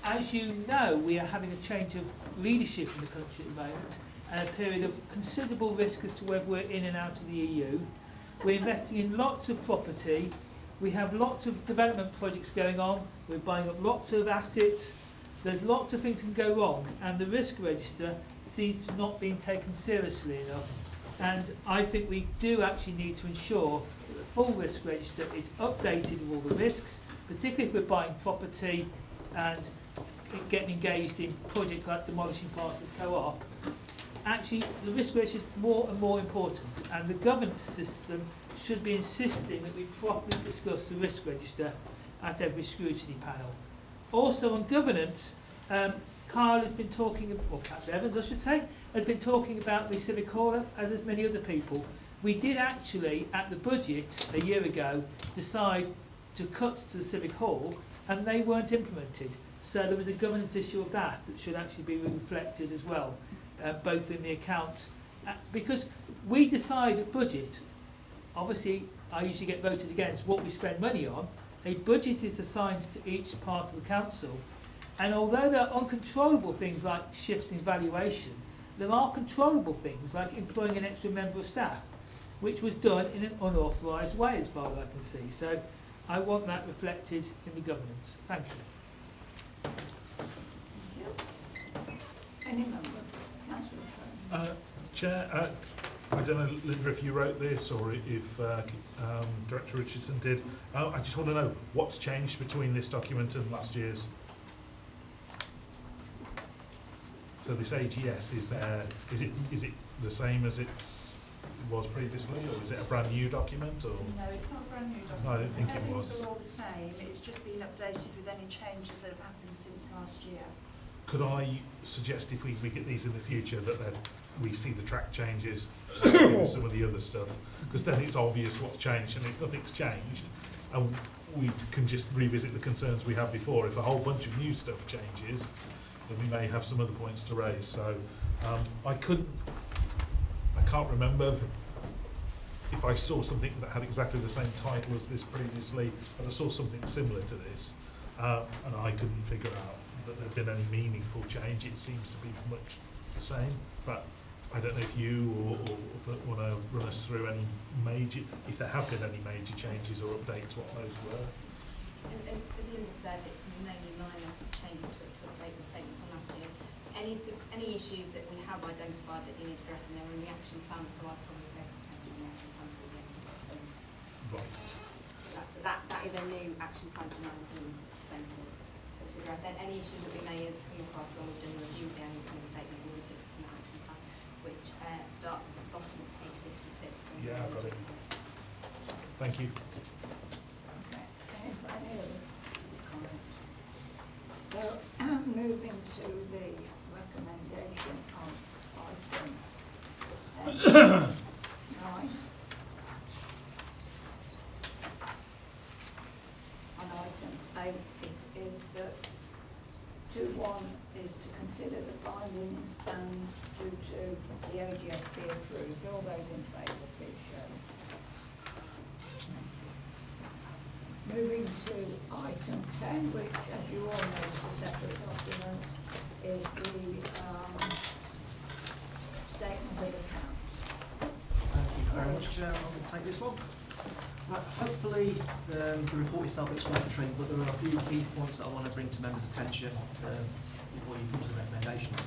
As you know, we are having a change of leadership in the country at the moment, and a period of considerable risk as to whether we're in and out of the EU. We're investing in lots of property. We have lots of development projects going on. We're buying up lots of assets. There's lots of things can go wrong, and the risk register seems to not being taken seriously enough. And I think we do actually need to ensure that the full risk register is updated with all the risks, particularly if we're buying property and getting engaged in projects like demolishing part of the co-op. Actually, the risk register is more and more important, and the governance system should be insisting that we properly discuss the risk register at every scrutiny panel. Also on governance, Kyle has been talking, or Councillor Evans I should say, has been talking about the Civic Hall, as has many other people. We did actually, at the budget a year ago, decide to cut to the Civic Hall, and they weren't implemented. So there was a governance issue of that should actually be reflected as well, both in the accounts. Because we decide at budget, obviously I usually get voted against what we spend money on. A budget is assigned to each part of the council, and although there are uncontrollable things like shifts in valuation, there are controllable things like employing an extra member of staff, which was done in an unauthorised way as far as I can see. So I want that reflected in the governance. Thank you. Any member? Councillor Chair, I don't know, Linda, if you wrote this or if Director Richardson did. I just want to know what's changed between this document and last year's. So this AGS is there. Is it the same as it's was previously, or is it a brand new document, or? No, it's not a brand new document. No, I didn't think it Headings was. are all the same, it's just been updated with any changes that have happened since last year. Could I suggest if we get these in the future that then we see the track changes and some of the other stuff, because then it's obvious what's changed, and if nothing's changed, and we can just revisit the concerns we had before. If a whole bunch of new stuff changes, then we may have some other points to raise. So I can't remember if I saw something that had exactly the same title as this previously, but I saw something similar to this, and I couldn't figure out that there'd been any meaningful change. It seems to be much the same, but I don't know if you or want to run us through any major, if there have been any major changes or updates, what those were. As Linda said, it's mainly minor changes to update the statement from last year. Any issues that we have identified that need addressing, they're in the action plan, so I'd probably focus attention on the action plan for the end. Right. That is a new action plan for 1920. So to address any issues that we may have come across when we've done a review of the annual plan statement, we would fix in that action plan, which starts at the bottom of page 56. Yeah, I've got it. Thank you. Okay, any other comments? So, moving to the recommendation on item 9. On item 8, it is that 2.1 is to consider the findings and 2.2 the AGS be approved. All those in favour, please show. Moving to item 10, which, as you all know, is a separate document, is the statement of accounts. Thank you very much, Chair. I'm going to take this one. Right, hopefully the report is self-explanatory, but there are a few key points that I want to bring to members' attention before you come to the recommendations.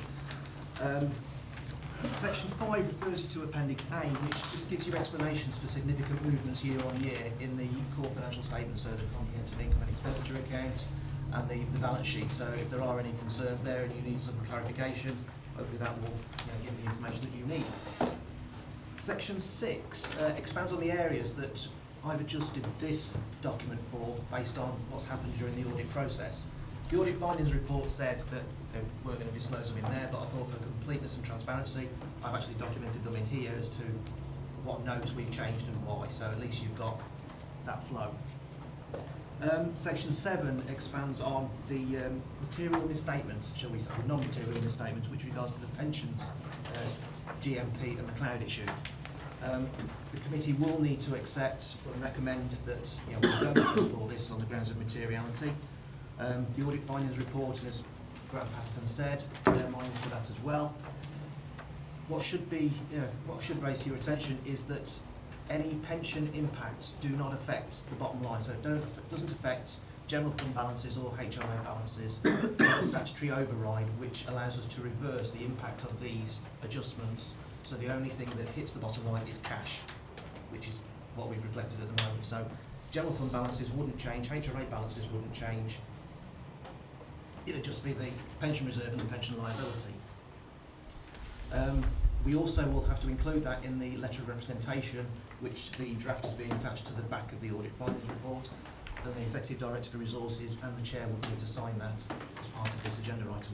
Section 5 refers you to Appendix A, which just gives you explanations for significant movements year on year in the core financial statements, so the comprehensive income and expenditure accounts and the balance sheet. So if there are any concerns there and you need some clarification, hopefully that will give you the information that you need. Section 6 expands on the areas that I've adjusted this document for based on what's happened during the audit process. The audit findings report said that they weren't going to disclose them in there, but I thought for completeness and transparency, I've actually documented them in here as to what notes we've changed and why, so at least you've got that flow. Section 7 expands on the material misstatement, shall we say, the non-material misstatement, which regards to the pensions, GMP and McLeod issue. The committee will need to accept and recommend that we don't adjust all this on the grounds of materiality. The audit findings report, and as Grant Patterson said, they're mindful for that as well. What should be, what should raise to your attention is that any pension impacts do not affect the bottom line, so it doesn't affect general fund balances or HRA balances. There's a statutory override which allows us to reverse the impact of these adjustments. So the only thing that hits the bottom line is cash, which is what we've reflected at the moment. So general fund balances wouldn't change, HRA balances wouldn't change. It would just be the pension reserve and the pension liability. We also will have to include that in the letter of representation, which the draft is being attached to the back of the audit findings report. And the Executive Director for Resources and the Chair will need to sign that as part of this agenda item.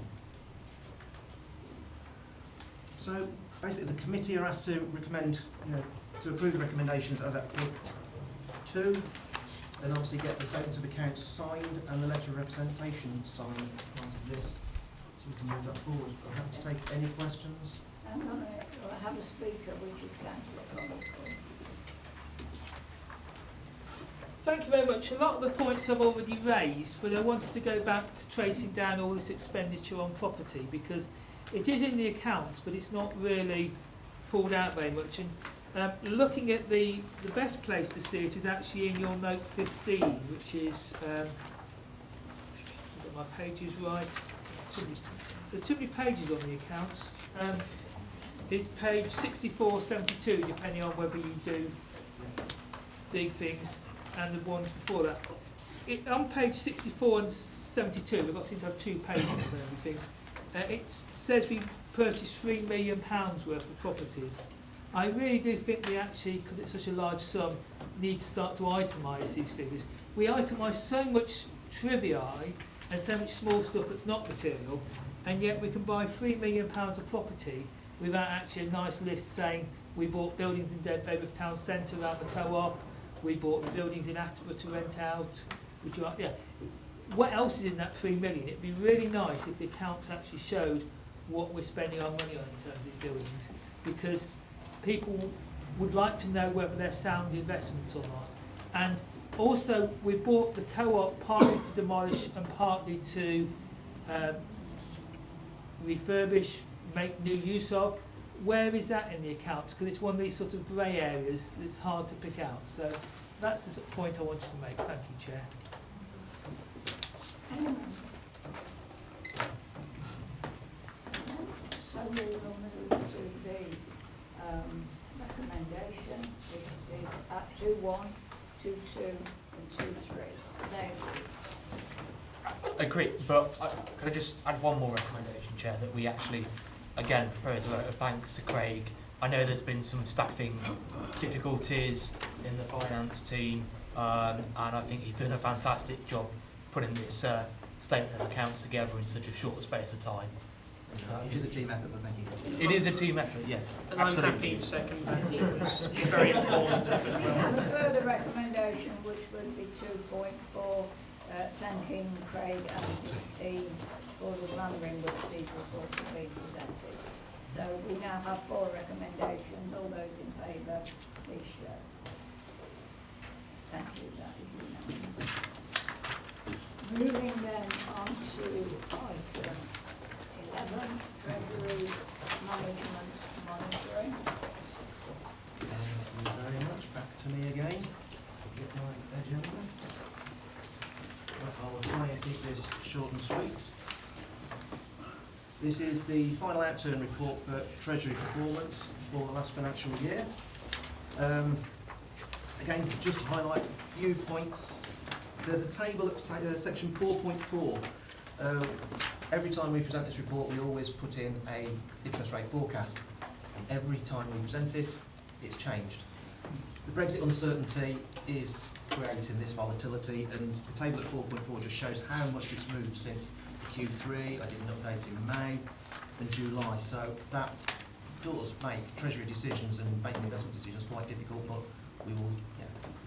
So basically the committee are asked to recommend, to approve the recommendations as at point 2, then obviously get the statement of accounts signed and the letter of representation signed as part of this, so we can move that forward. I'm happy to take any questions. And I have a speaker, which is Councillor Connell. Thank you very much. A lot of the points I've already raised, but I wanted to go back to tracing down all this expenditure on property, because it is in the accounts, but it's not really pulled out very much. And looking at the best place to see it is actually in your note 15, which is, I've got my pages right. There's too many pages on the accounts. It's page 64, 72, depending on whether you do big things, and the ones before that. On page 64 and 72, we've got seem to have 2 pages and everything. It says we purchased £3 million worth of properties. I really do think we actually, because it's such a large sum, need to start to itemise these figures. We itemise so much triviae and so much small stuff that's not material, and yet we can buy £3 million of property without actually a nice list saying we bought buildings in Bedworth Town Centre around the co-op, we bought buildings in Attleborough to rent out. What else is in that £3 million? It'd be really nice if the accounts actually showed what we're spending our money on in terms of these buildings, because people would like to know whether they're sound investments or not. And also, we bought the co-op partly to demolish and partly to refurbish, make new use of. Where is that in the accounts? Because it's one of these sort of grey areas that's hard to pick out. So that's the sort of point I wanted to make. Thank you, Chair. So we will move to the recommendation, which is at 2.1, 2.2 and 2.3. There. Agree, but could I just add one more recommendation, Chair, that we actually, again, propose a vote of thanks to Craig. I know there's been some staffing difficulties in the finance team, and I think he's done a fantastic job putting this statement of accounts together in such a short space of time. It is a team effort, but thank you. It is a team effort, yes. And absolutely. I'm happy to second that. It was very informative. We have a further recommendation, which would be 2.4, thanking Craig and his team for the manner in which these reports have been presented. So we now have 4 recommendations. All those in favour, please show. Thank you, that is unanimous. Moving then on to item 11, Treasury Management Monitoring. Thank you very much. Back to me again. Get my agenda. I will try and keep this short and sweet. This is the final outturn report for Treasury performance for the last financial year. Again, just to highlight a few points. There's a table at section 4.4. Every time we present this report, we always put in an interest rate forecast. And every time we present it, it's changed. The Brexit uncertainty is creating this volatility, and the table at 4.4 just shows how much it's moved since Q3. I did an update in May and July, so that does make Treasury decisions and making investment decisions quite difficult, but we will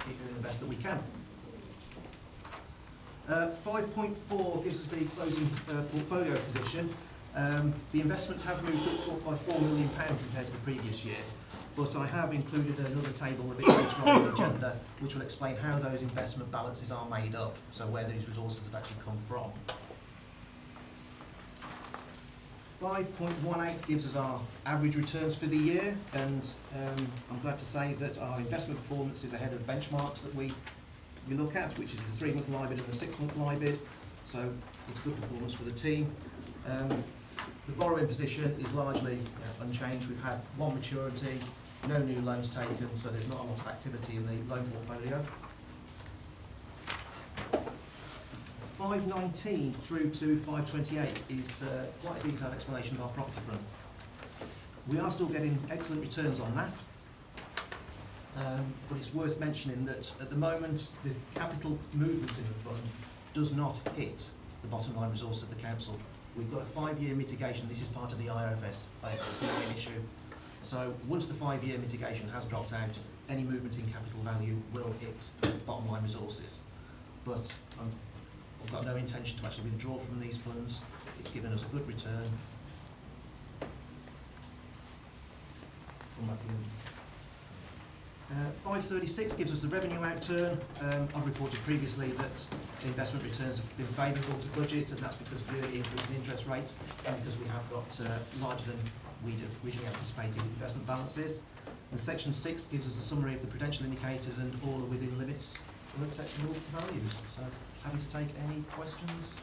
keep doing the best that we can. 5.4 gives us the closing portfolio position. The investments have moved up by £4 million compared to the previous year, but I have included another table a bit later on the agenda which will explain how those investment balances are made up, so where these resources have actually come from. 5.18 gives us our average returns for the year, and I'm glad to say that our investment performance is ahead of benchmarks that we look at, which is the 3-month LIBID and the 6-month LIBID, so it's good performance for the team. The borrowing position is largely unchanged. We've had one maturity, no new loans taken, so there's not a lot of activity in the loan portfolio. 519 through to 528 is quite a detailed explanation of our property fund. We are still getting excellent returns on that, but it's worth mentioning that at the moment the capital movement in the fund does not hit the bottom line resource of the council. We've got a 5-year mitigation. This is part of the IRFS paper. It's not an issue. So once the 5-year mitigation has dropped out, any movement in capital value will hit bottom line resources. But I've got no intention to actually withdraw from these funds. It's given us a good return. 536 gives us the revenue outturn. I've reported previously that the investment returns have been favourable to budget, and that's because of the early increase in interest rates and because we have got larger than we'd originally anticipated investment balances. And section 6 gives us a summary of the prudential indicators, and all are within limits of acceptable values. So happy to take any questions.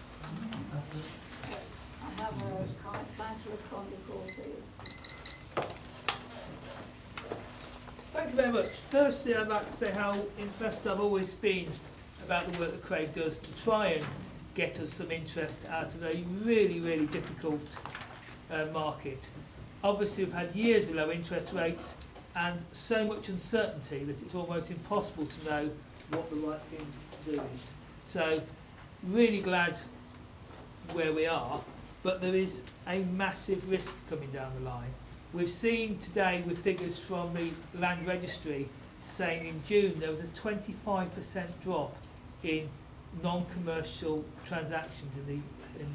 I have a Councillor Condicall, please. Thank you very much. Firstly, I'd like to say how impressed I've always been about the work that Craig does to try and get us some interest out of a really, really difficult market. Obviously, we've had years with low interest rates, and so much uncertainty that it's almost impossible to know what the right thing to do is. So, really glad where we are, but there is a massive risk coming down the line. We've seen today with figures from the Land Registry saying in June there was a 25% drop in non-commercial transactions in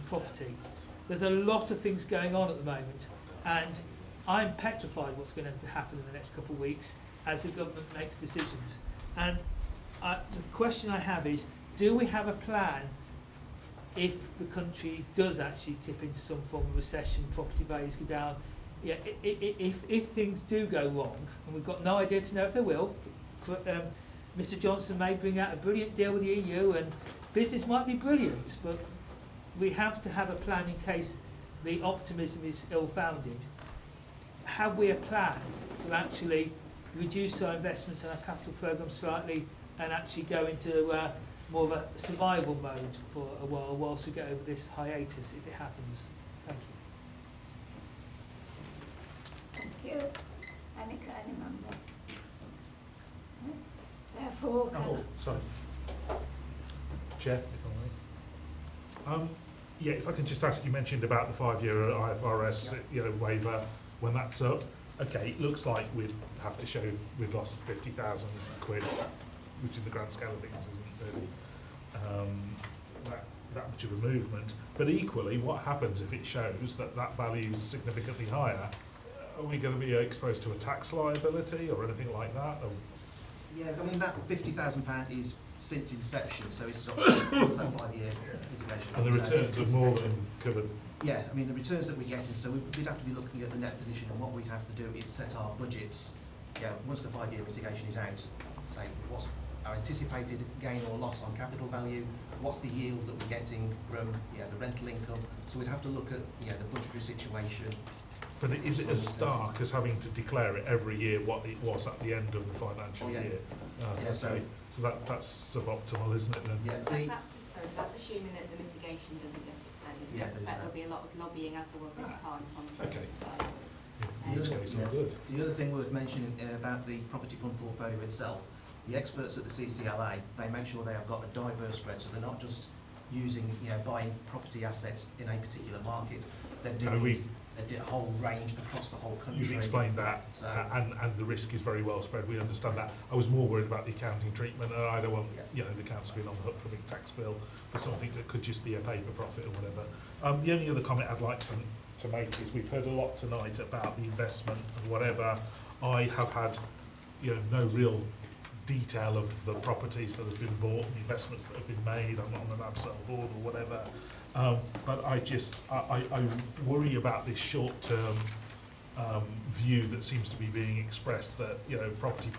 property. There's a lot of things going on at the moment, and I'm petrified what's going to happen in the next couple of weeks as the government makes decisions. And the question I have is, do we have a plan if the country does actually tip into some form of recession, property values go down? Yeah, if things do go wrong, and we've got no idea to know if they will, Mr Johnson may bring out a brilliant deal with the EU and business might be brilliant, but we have to have a plan in case the optimism is ill-founded. Have we a plan to actually reduce our investment in our capital programme slightly and actually go into more of a survival mode for a while whilst we get over this hiatus if it happens? Thank you. Thank you. Any member? Therefore, Oh, sorry. Chair, if I may. Yeah, if I can just ask, you mentioned about the 5-year IFRS waiver, when that's up. Okay, it looks like we'd have to show we'd lost 50,000 quid, which in the grand scale of things isn't really that much of a movement. But equally, what happens if it shows that that value is significantly higher? Are we going to be exposed to a tax liability or anything like that? Or? Yeah, I mean, that £50,000 is since inception, so it's not once that 5-year litigation. And the returns are more than covered. Yeah, I mean, the returns that we get, and so we'd have to be looking at the net position, and what we'd have to do is set our budgets. Yeah, once the 5-year litigation is out, say what's our anticipated gain or loss on capital value, what's the yield that we're getting from the rental income. So we'd have to look at the budgetary situation. But is it as stark as having to declare it every year what it was at the end of the financial year? So that's suboptimal, isn't it then? Yeah, that's assuming that the mitigation doesn't get extended. Yeah, I suspect there'll be a lot of lobbying as there was this time from Okay. societies. The other thing worth mentioning about the property fund portfolio itself, the experts at the CCLA, they make sure they have got a diverse spread, so they're not just using, buying property assets in a particular market. They're doing a whole range across the whole country. You've explained that, so, and the risk is very well spread. We understand that. I was more worried about the accounting treatment, and I don't want the council being on the hook for a big tax bill for something that could just be a paper profit or whatever. The only other comment I'd like to make is we've heard a lot tonight about the investment and whatever. I have had no real detail of the properties that have been bought, the investments that have been made. I'm not on an ABSEL board or whatever. But I worry about this short-term view that seems to be being expressed that property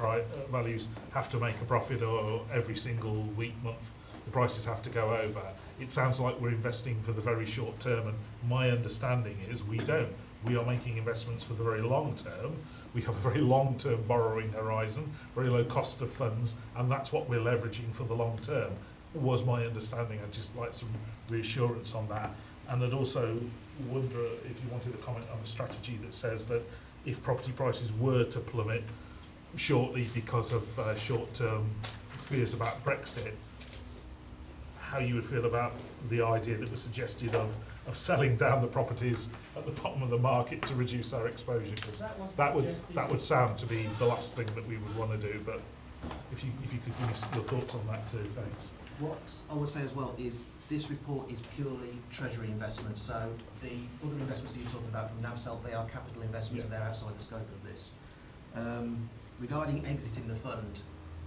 values have to make a profit, or every single week, month, the prices have to go over. It sounds like we're investing for the very short term, and my understanding is we don't. We are making investments for the very long term. We have a very long-term borrowing horizon, very low cost of funds, and that's what we're leveraging for the long term. Was my understanding. I'd just like some reassurance on that. And I'd also wonder if you wanted to comment on a strategy that says that if property prices were to plummet shortly because of short-term fears about Brexit, how you would feel about the idea that was suggested of selling down the properties at the bottom of the market to reduce our exposure, because that would sound to be the last thing that we would want to do. But if you could give us your thoughts on that too, thanks. What I would say as well is this report is purely treasury investments. So the other investments that you're talking about from NABSEL, they are capital investments and they're outside the scope of this. Regarding exiting the fund,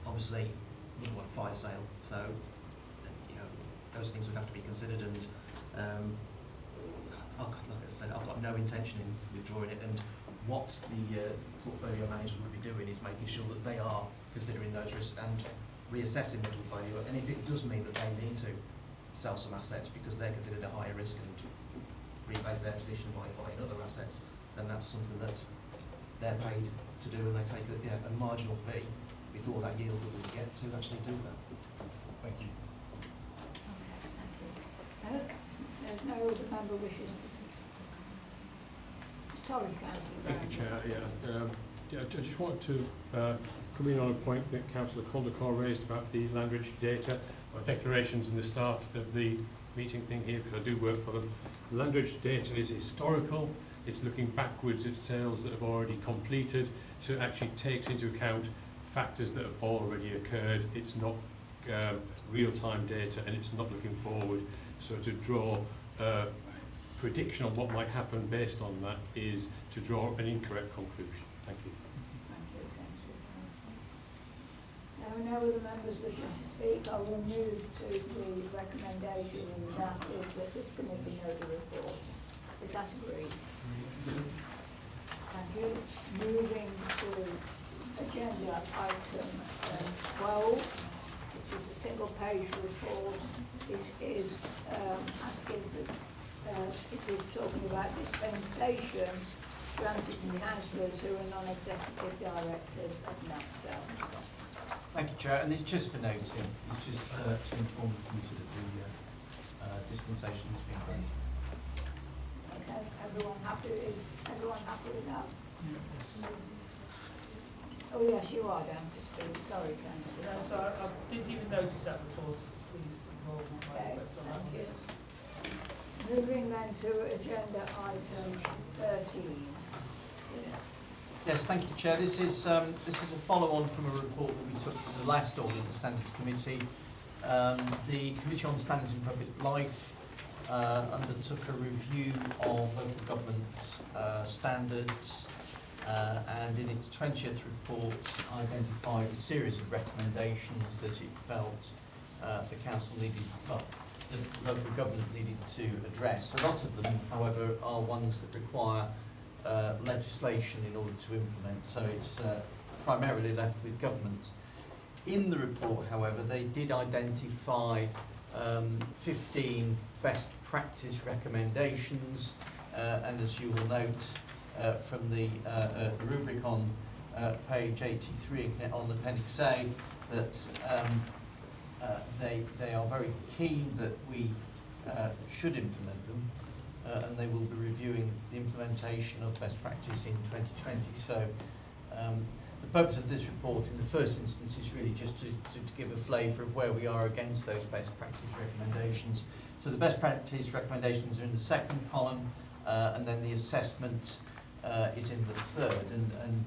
obviously we wouldn't want a fire sale, so those things would have to be considered. And like I said, I've got no intention in withdrawing it. And what the portfolio managers would be doing is making sure that they are considering those risks and reassessing the portfolio. And if it does mean that they need to sell some assets because they're considered a higher risk and rebase their position by buying other assets, then that's something that they're paid to do, and they take a marginal fee before that yield that we get to actually do that. Thank you. Okay, thank you. There's no other member wishes. Sorry, Councillor. Thank you, Chair. I just wanted to come in on a point that Councillor Caldecott raised about the land registry data, or declarations in the start of the meeting thing here, because I do work for them. The land registry data is historical. It's looking backwards at sales that have already completed, so it actually takes into account factors that have already occurred. It's not real-time data, and it's not looking forward. So to draw a prediction on what might happen based on that is to draw an incorrect conclusion. Thank you. Thank you, Councillor. Now, no other members wishing to speak, I will move to the recommendation, and that is that this committee know the report. Is that agreed? Thank you. Moving to agenda item 12, which is a single page report. This is asking for, it is talking about dispensation granted to councillors who are non-executive directors of NATSEL. Thank you, Chair. And it's just for noting, it's just to inform the committee that the dispensation has been granted. Okay, everyone happy? Is everyone happy with that? Yes. Oh yes, you are down to speak. Sorry, Councillor. No, so I didn't even notice that before. Please involve my Okay, request on that. thank you. Moving then to agenda item 13. Yes, thank you, Chair. This is a follow-on from a report that we took to the last Audit and Standards Committee. The Committee on Standards in Public Life undertook a review of local government standards and in its 20th report identified a series of recommendations that it felt the council needed, well, the local government needed to address. A lot of them, however, are ones that require legislation in order to implement, so it's primarily left with government. In the report, however, they did identify 15 best practice recommendations, and as you will note from the rubric on page 83 on Appendix A, that they are very keen that we should implement them, and they will be reviewing the implementation of best practice in 2020. So the purpose of this report in the first instance is really just to give a flavour of where we are against those best practice recommendations. So the best practice recommendations are in the second column, and then the assessment is in the third. And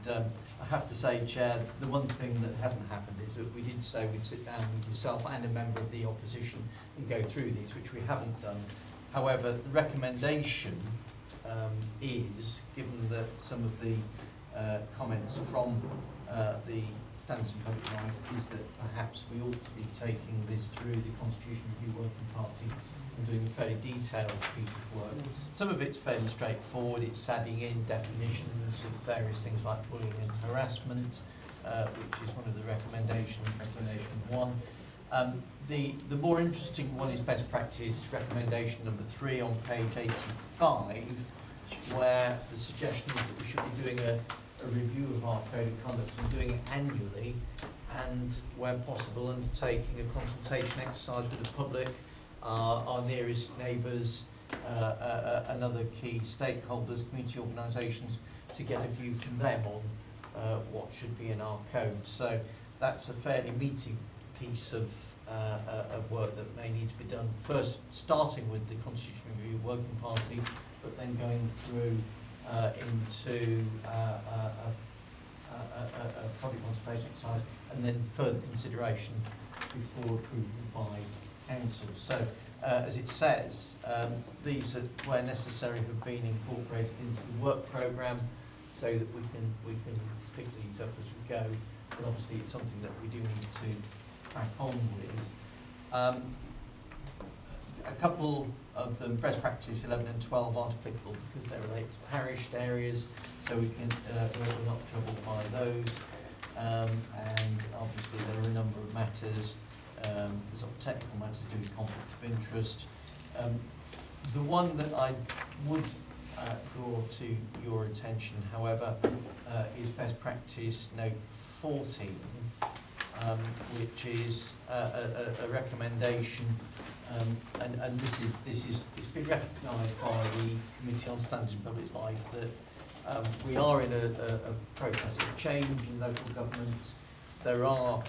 I have to say, Chair, the one thing that hasn't happened is that we did say we'd sit down with yourself and a member of the opposition and go through these, which we haven't done. However, the recommendation is, given that some of the comments from the Standards in Public Life, is that perhaps we ought to be taking this through the Constitution Review Working Party and doing a fairly detailed piece of work. Some of it's fairly straightforward. It's adding in definitions of various things like bullying and harassment, which is one of the recommendations, recommendation 1. The more interesting one is best practice recommendation number 3 on page 85, where the suggestion is that we should be doing a review of our code of conduct and doing it annually, and where possible undertaking a consultation exercise with the public, our nearest neighbours, and other key stakeholders, community organisations, to get a view from them on what should be in our code. So that's a fairly meaty piece of work that may need to be done, first starting with the Constitution Review Working Party, but then going through into a public consultation exercise, and then further consideration before approval by council. So as it says, these are, where necessary, have been incorporated into the work programme so that we can pick these up as we go, but obviously it's something that we do need to crack on with. A couple of them, best practice 11 and 12, aren't applicable because they relate to parish areas, so we can we're not troubled by those. And obviously there are a number of matters, there's sort of technical matters to do with conflicts of interest. The one that I would draw to your attention, however, is best practice note 14, which is a recommendation, and this is it's been recognised by the Committee on Standards in Public Life that We are in a process of change in local government. There are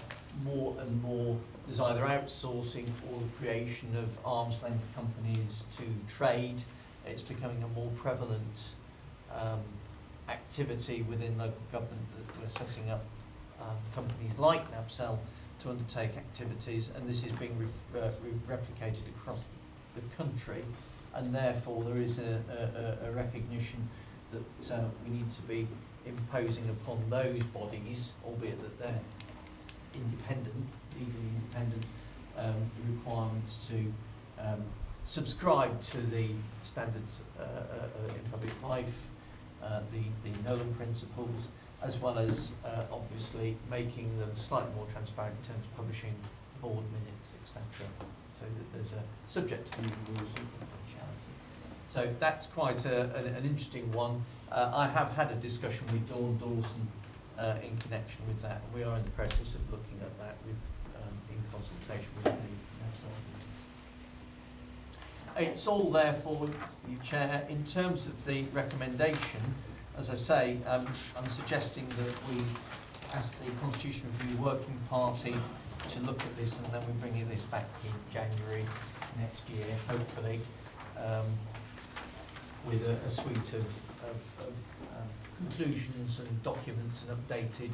more and more, there's either outsourcing or the creation of arm's length companies to trade. It's becoming a more prevalent activity within local government that we're setting up companies like NABCEL to undertake activities, and this is being replicated across the country, and therefore there is a recognition that we need to be imposing upon those bodies, albeit that they're independent, legally independent, the requirements to subscribe to the standards in public life, the Nolan principles, as well as obviously making them slightly more transparent in terms of publishing board minutes, etc. So that there's a subject to the usual rules of confidentiality. So that's quite an interesting one. I have had a discussion with Dawn Dawson in connection with that, and we are in the process of looking at that with in consultation with the NABCEL. It's all there for you, Chair. In terms of the recommendation, as I say, I'm suggesting that we ask the Constitution Review Working Party to look at this, and then we bring this back in January next year, hopefully, with a suite of conclusions and documents and updated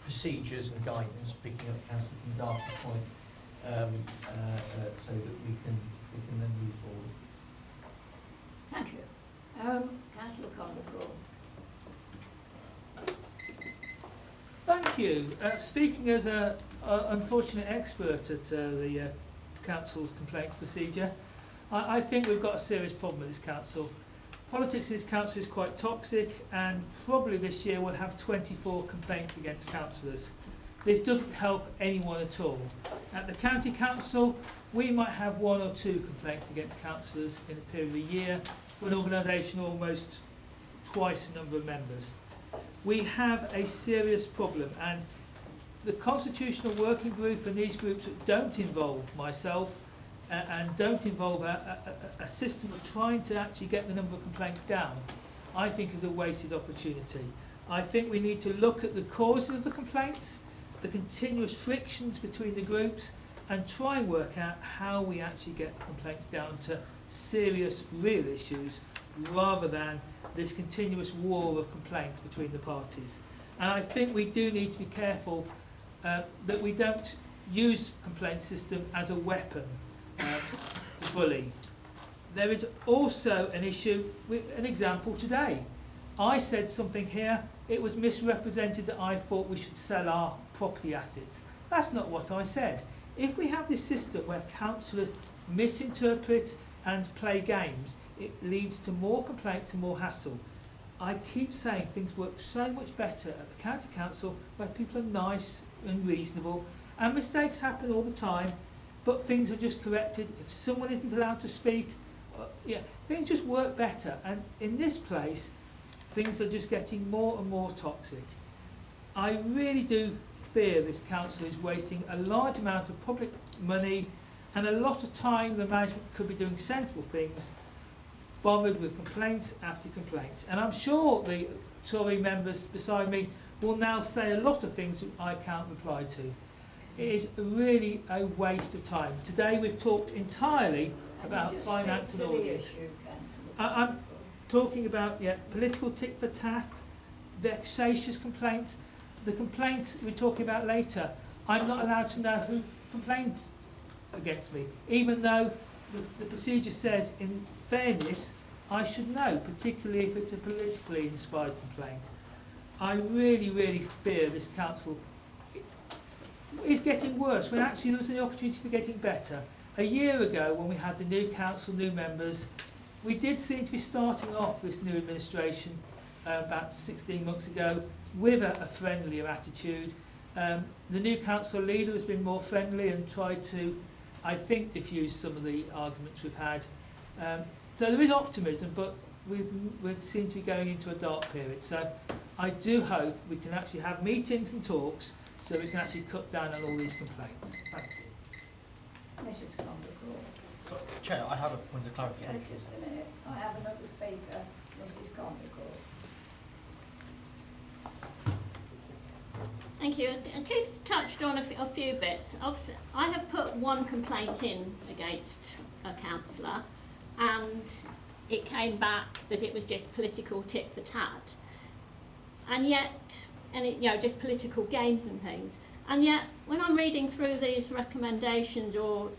procedures and guidance, picking up Councillor Darker's point, so that we can then move forward. Thank you. Councillor Condecourt. Thank you. Speaking as an unfortunate expert at the Council's complaints procedure, I think we've got a serious problem with this Council. Politics in this Council is quite toxic, and probably this year we'll have 24 complaints against councillors. This doesn't help anyone at all. At the County Council, we might have 1 or 2 complaints against councillors in a period of a year, for an organisation almost twice the number of members. We have a serious problem, and the Constitutional Working Group and these groups that don't involve myself and don't involve a system of trying to actually get the number of complaints down, I think is a wasted opportunity. I think we need to look at the causes of the complaints, the continuous frictions between the groups, and try and work out how we actually get the complaints down to serious, real issues, rather than this continuous war of complaints between the parties. And I think we do need to be careful that we don't use complaint system as a weapon to bully. There is also an issue with an example today. I said something here, it was misrepresented that I thought we should sell our property assets. That's not what I said. If we have this system where councillors misinterpret and play games, it leads to more complaints and more hassle. I keep saying things work so much better at the County Council where people are nice and reasonable, and mistakes happen all the time, but things are just corrected. If someone isn't allowed to speak, things just work better. And in this place, things are just getting more and more toxic. I really do fear this council is wasting a large amount of public money and a lot of time the management could be doing sensible things, bothered with complaints after complaints. And I'm sure the Tory members beside me will now say a lot of things that I can't reply to. It is really a waste of time. Today we've talked entirely about finance and audit. I'm talking about political tit for tat, vexatious complaints. The complaints we're talking about later, I'm not allowed to know who complained against me, even though the procedure says, in fairness, I should know, particularly if it's a politically inspired complaint. I really, really fear this council is getting worse, when actually there was an opportunity for getting better. A year ago, when we had the new council, new members, we did seem to be starting off this new administration about 16 months ago with a friendlier attitude. The new council leader has been more friendly and tried to, I think, diffuse some of the arguments we've had. So there is optimism, but we seem to be going into a dark period. So I do hope we can actually have meetings and talks so we can actually cut down on all these complaints. Thank you. Mrs. Condecourt. Chair, I have a point of clarification. Just a minute. I have another speaker, Mrs. Condecourt. Thank you. Keith's touched on a few bits. Obviously, I have put one complaint in against a councillor, and it came back that it was just political tit for tat. And yet, just political games and things. And yet, when I'm reading through these recommendations or,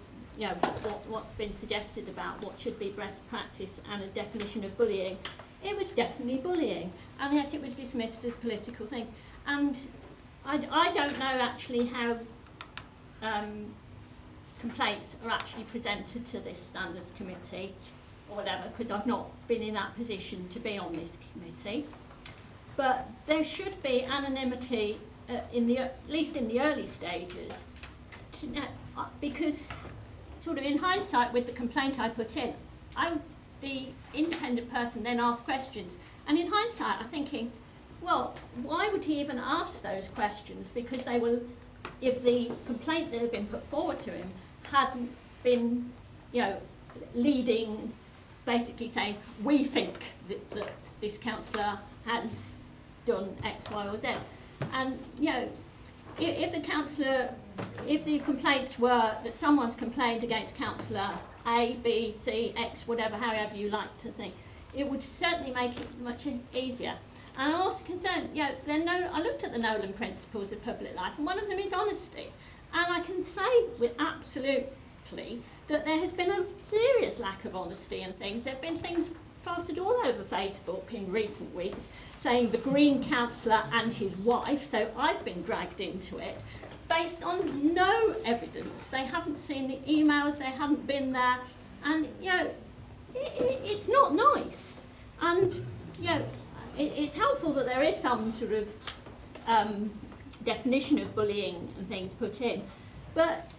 what's been suggested about what should be best practice and a definition of bullying, it was definitely bullying. And yet it was dismissed as political thing. And I don't know actually how complaints are actually presented to this standards committee or whatever, because I've not been in that position to be on this committee. But there should be anonymity at least in the early stages, because sort of in hindsight with the complaint I put in, the independent person then asked questions, and in hindsight I'm thinking, well, why would he even ask those questions? Because they were, if the complaint that had been put forward to him hadn't been, leading, basically saying, we think that this councillor has done X, Y or Z. And, if the complaints were that someone's complained against councillor A, B, C, X, whatever, however you like to think, it would certainly make it much easier. And I'm also concerned, I looked at the Nolan principles of public life, and one of them is honesty. And I can say with absolutely that there has been a serious lack of honesty in things. There have been things plastered all over Facebook in recent weeks saying the Green councillor and his wife, so I've been dragged into it, based on no evidence. They haven't seen the emails, they haven't been there, and, it's not nice. And, it's helpful that there is some sort of definition of bullying and things put in, but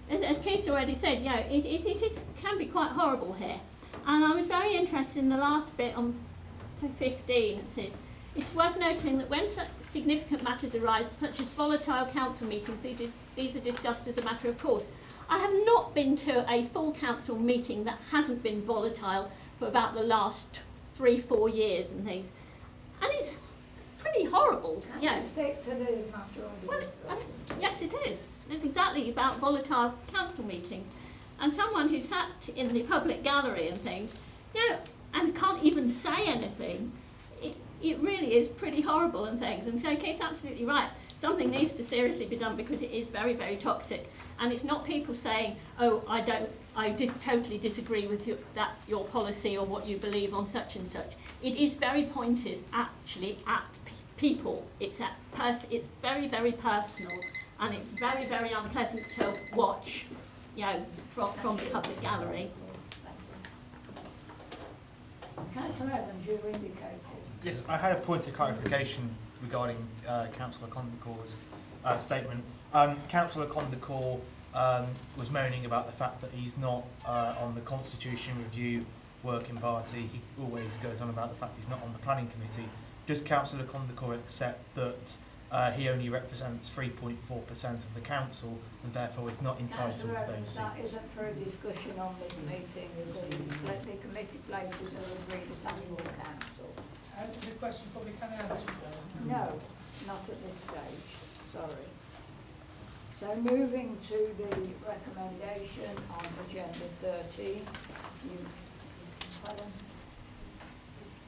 as Keith already said, it can be quite horrible here. And I was very interested in the last bit on 15. It says, it's worth noting that when such significant matters arise, such as volatile council meetings, these are discussed as a matter of course. I have not been to a full council meeting that hasn't been volatile for about the last 3-4 years and things. And it's pretty horrible. Can you stick to the matter on the discussion? Yes, it is. It's exactly about volatile council meetings. And someone who sat in the public gallery and things, and can't even say anything, it really is pretty horrible and things. And so Kate's absolutely right. Something needs to seriously be done because it is very, very toxic. And it's not people saying, oh, I totally disagree with your policy or what you believe on such and such. It is very pointed actually at people. It's very, very personal, and it's very, very unpleasant to watch, from the public gallery. Councillor Evans, you indicated. Yes, I had a point of clarification regarding Councillor Condicor's statement. Councillor Condicor was moaning about the fact that he's not on the Constitution Review Working Party. He always goes on about the fact he's not on the Planning Committee. Does Councillor Condicor accept that he only represents 3.4% of the council and therefore is not entitled to those seats? That isn't for a discussion on this meeting. The committee places are agreed at annual council. Has it a question for me? Can I answer? No, not at this stage. Sorry. So moving to the recommendation on agenda 30.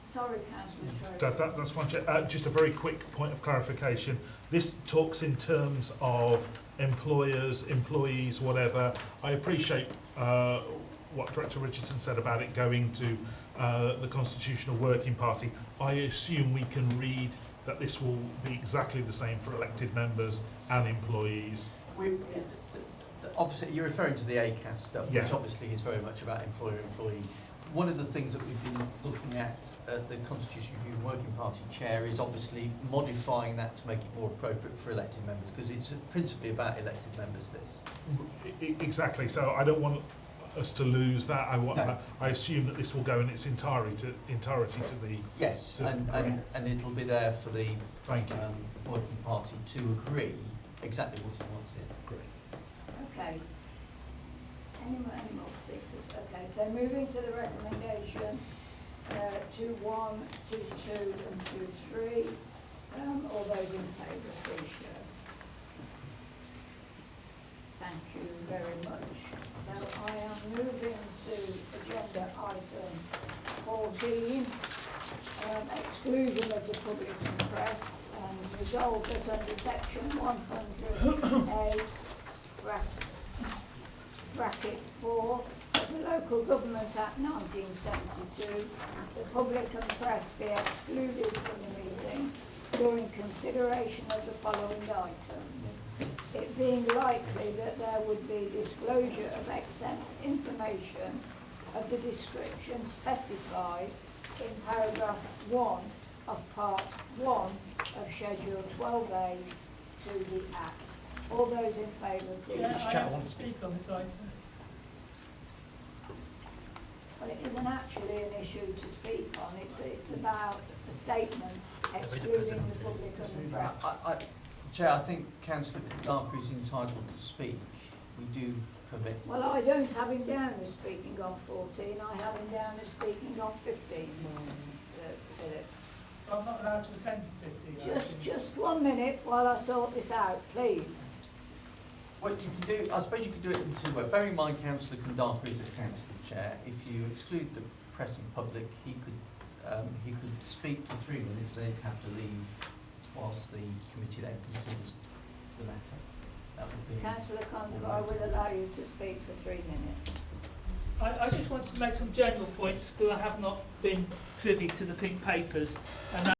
Sorry, Councillor Troy. That's fine, Chair. Just a very quick point of clarification. This talks in terms of employers, employees, whatever. I appreciate what Director Richardson said about it going to the Constitutional Working Party. I assume we can read that this will be exactly the same for elected members and employees. Obviously, you're referring to the ACAS stuff, Yeah. which obviously is very much about employer-employee. One of the things that we've been looking at the Constitution Review Working Party Chair is obviously modifying that to make it more appropriate for elected members, because it's principally about elected members, this. Exactly, so I don't want us to lose that. No. I assume that this will go in its entirety to the... Yes, to, and it'll be there for the Thank you. Working Party to agree exactly what it wants in. Great. Okay. Any more speakers? Okay, so moving to the recommendation 2.1, 2.2 and 2.3. All those in favour, please show. Thank you very much. So I am moving to agenda item 14, exclusion of the public and press, and resolved that under section 100A bracket 4 of the Local Government Act 1972, the public and press be excluded from the meeting during consideration of the following items. It being likely that there would be disclosure of exempt information of the description specified in paragraph 1 of part 1 of Schedule 12A to the Act. All those in favour, please. Yeah, I have to speak on this item. Well, it isn't actually an issue to speak on. It's about a statement excluding the public and the press. Chair, I think Councillor Darker is entitled to speak. We do permit. Well, I don't have him down as speaking on 14. I have him down as speaking on 15. Philip. I'm not allowed to attend 15. Just 1 minute while I sort this out, please. What you can do, I suppose you could do it in 2 ways. Bear in mind, Councillor Darker is a council chair. If you exclude the press and public, he could speak for 3 minutes, then he'd have to leave whilst the committee then considers the matter. That would be. Councillor Condor, I will allow you to speak for 3 minutes. I just wanted to make some general points because I have not been privy to the pink papers, and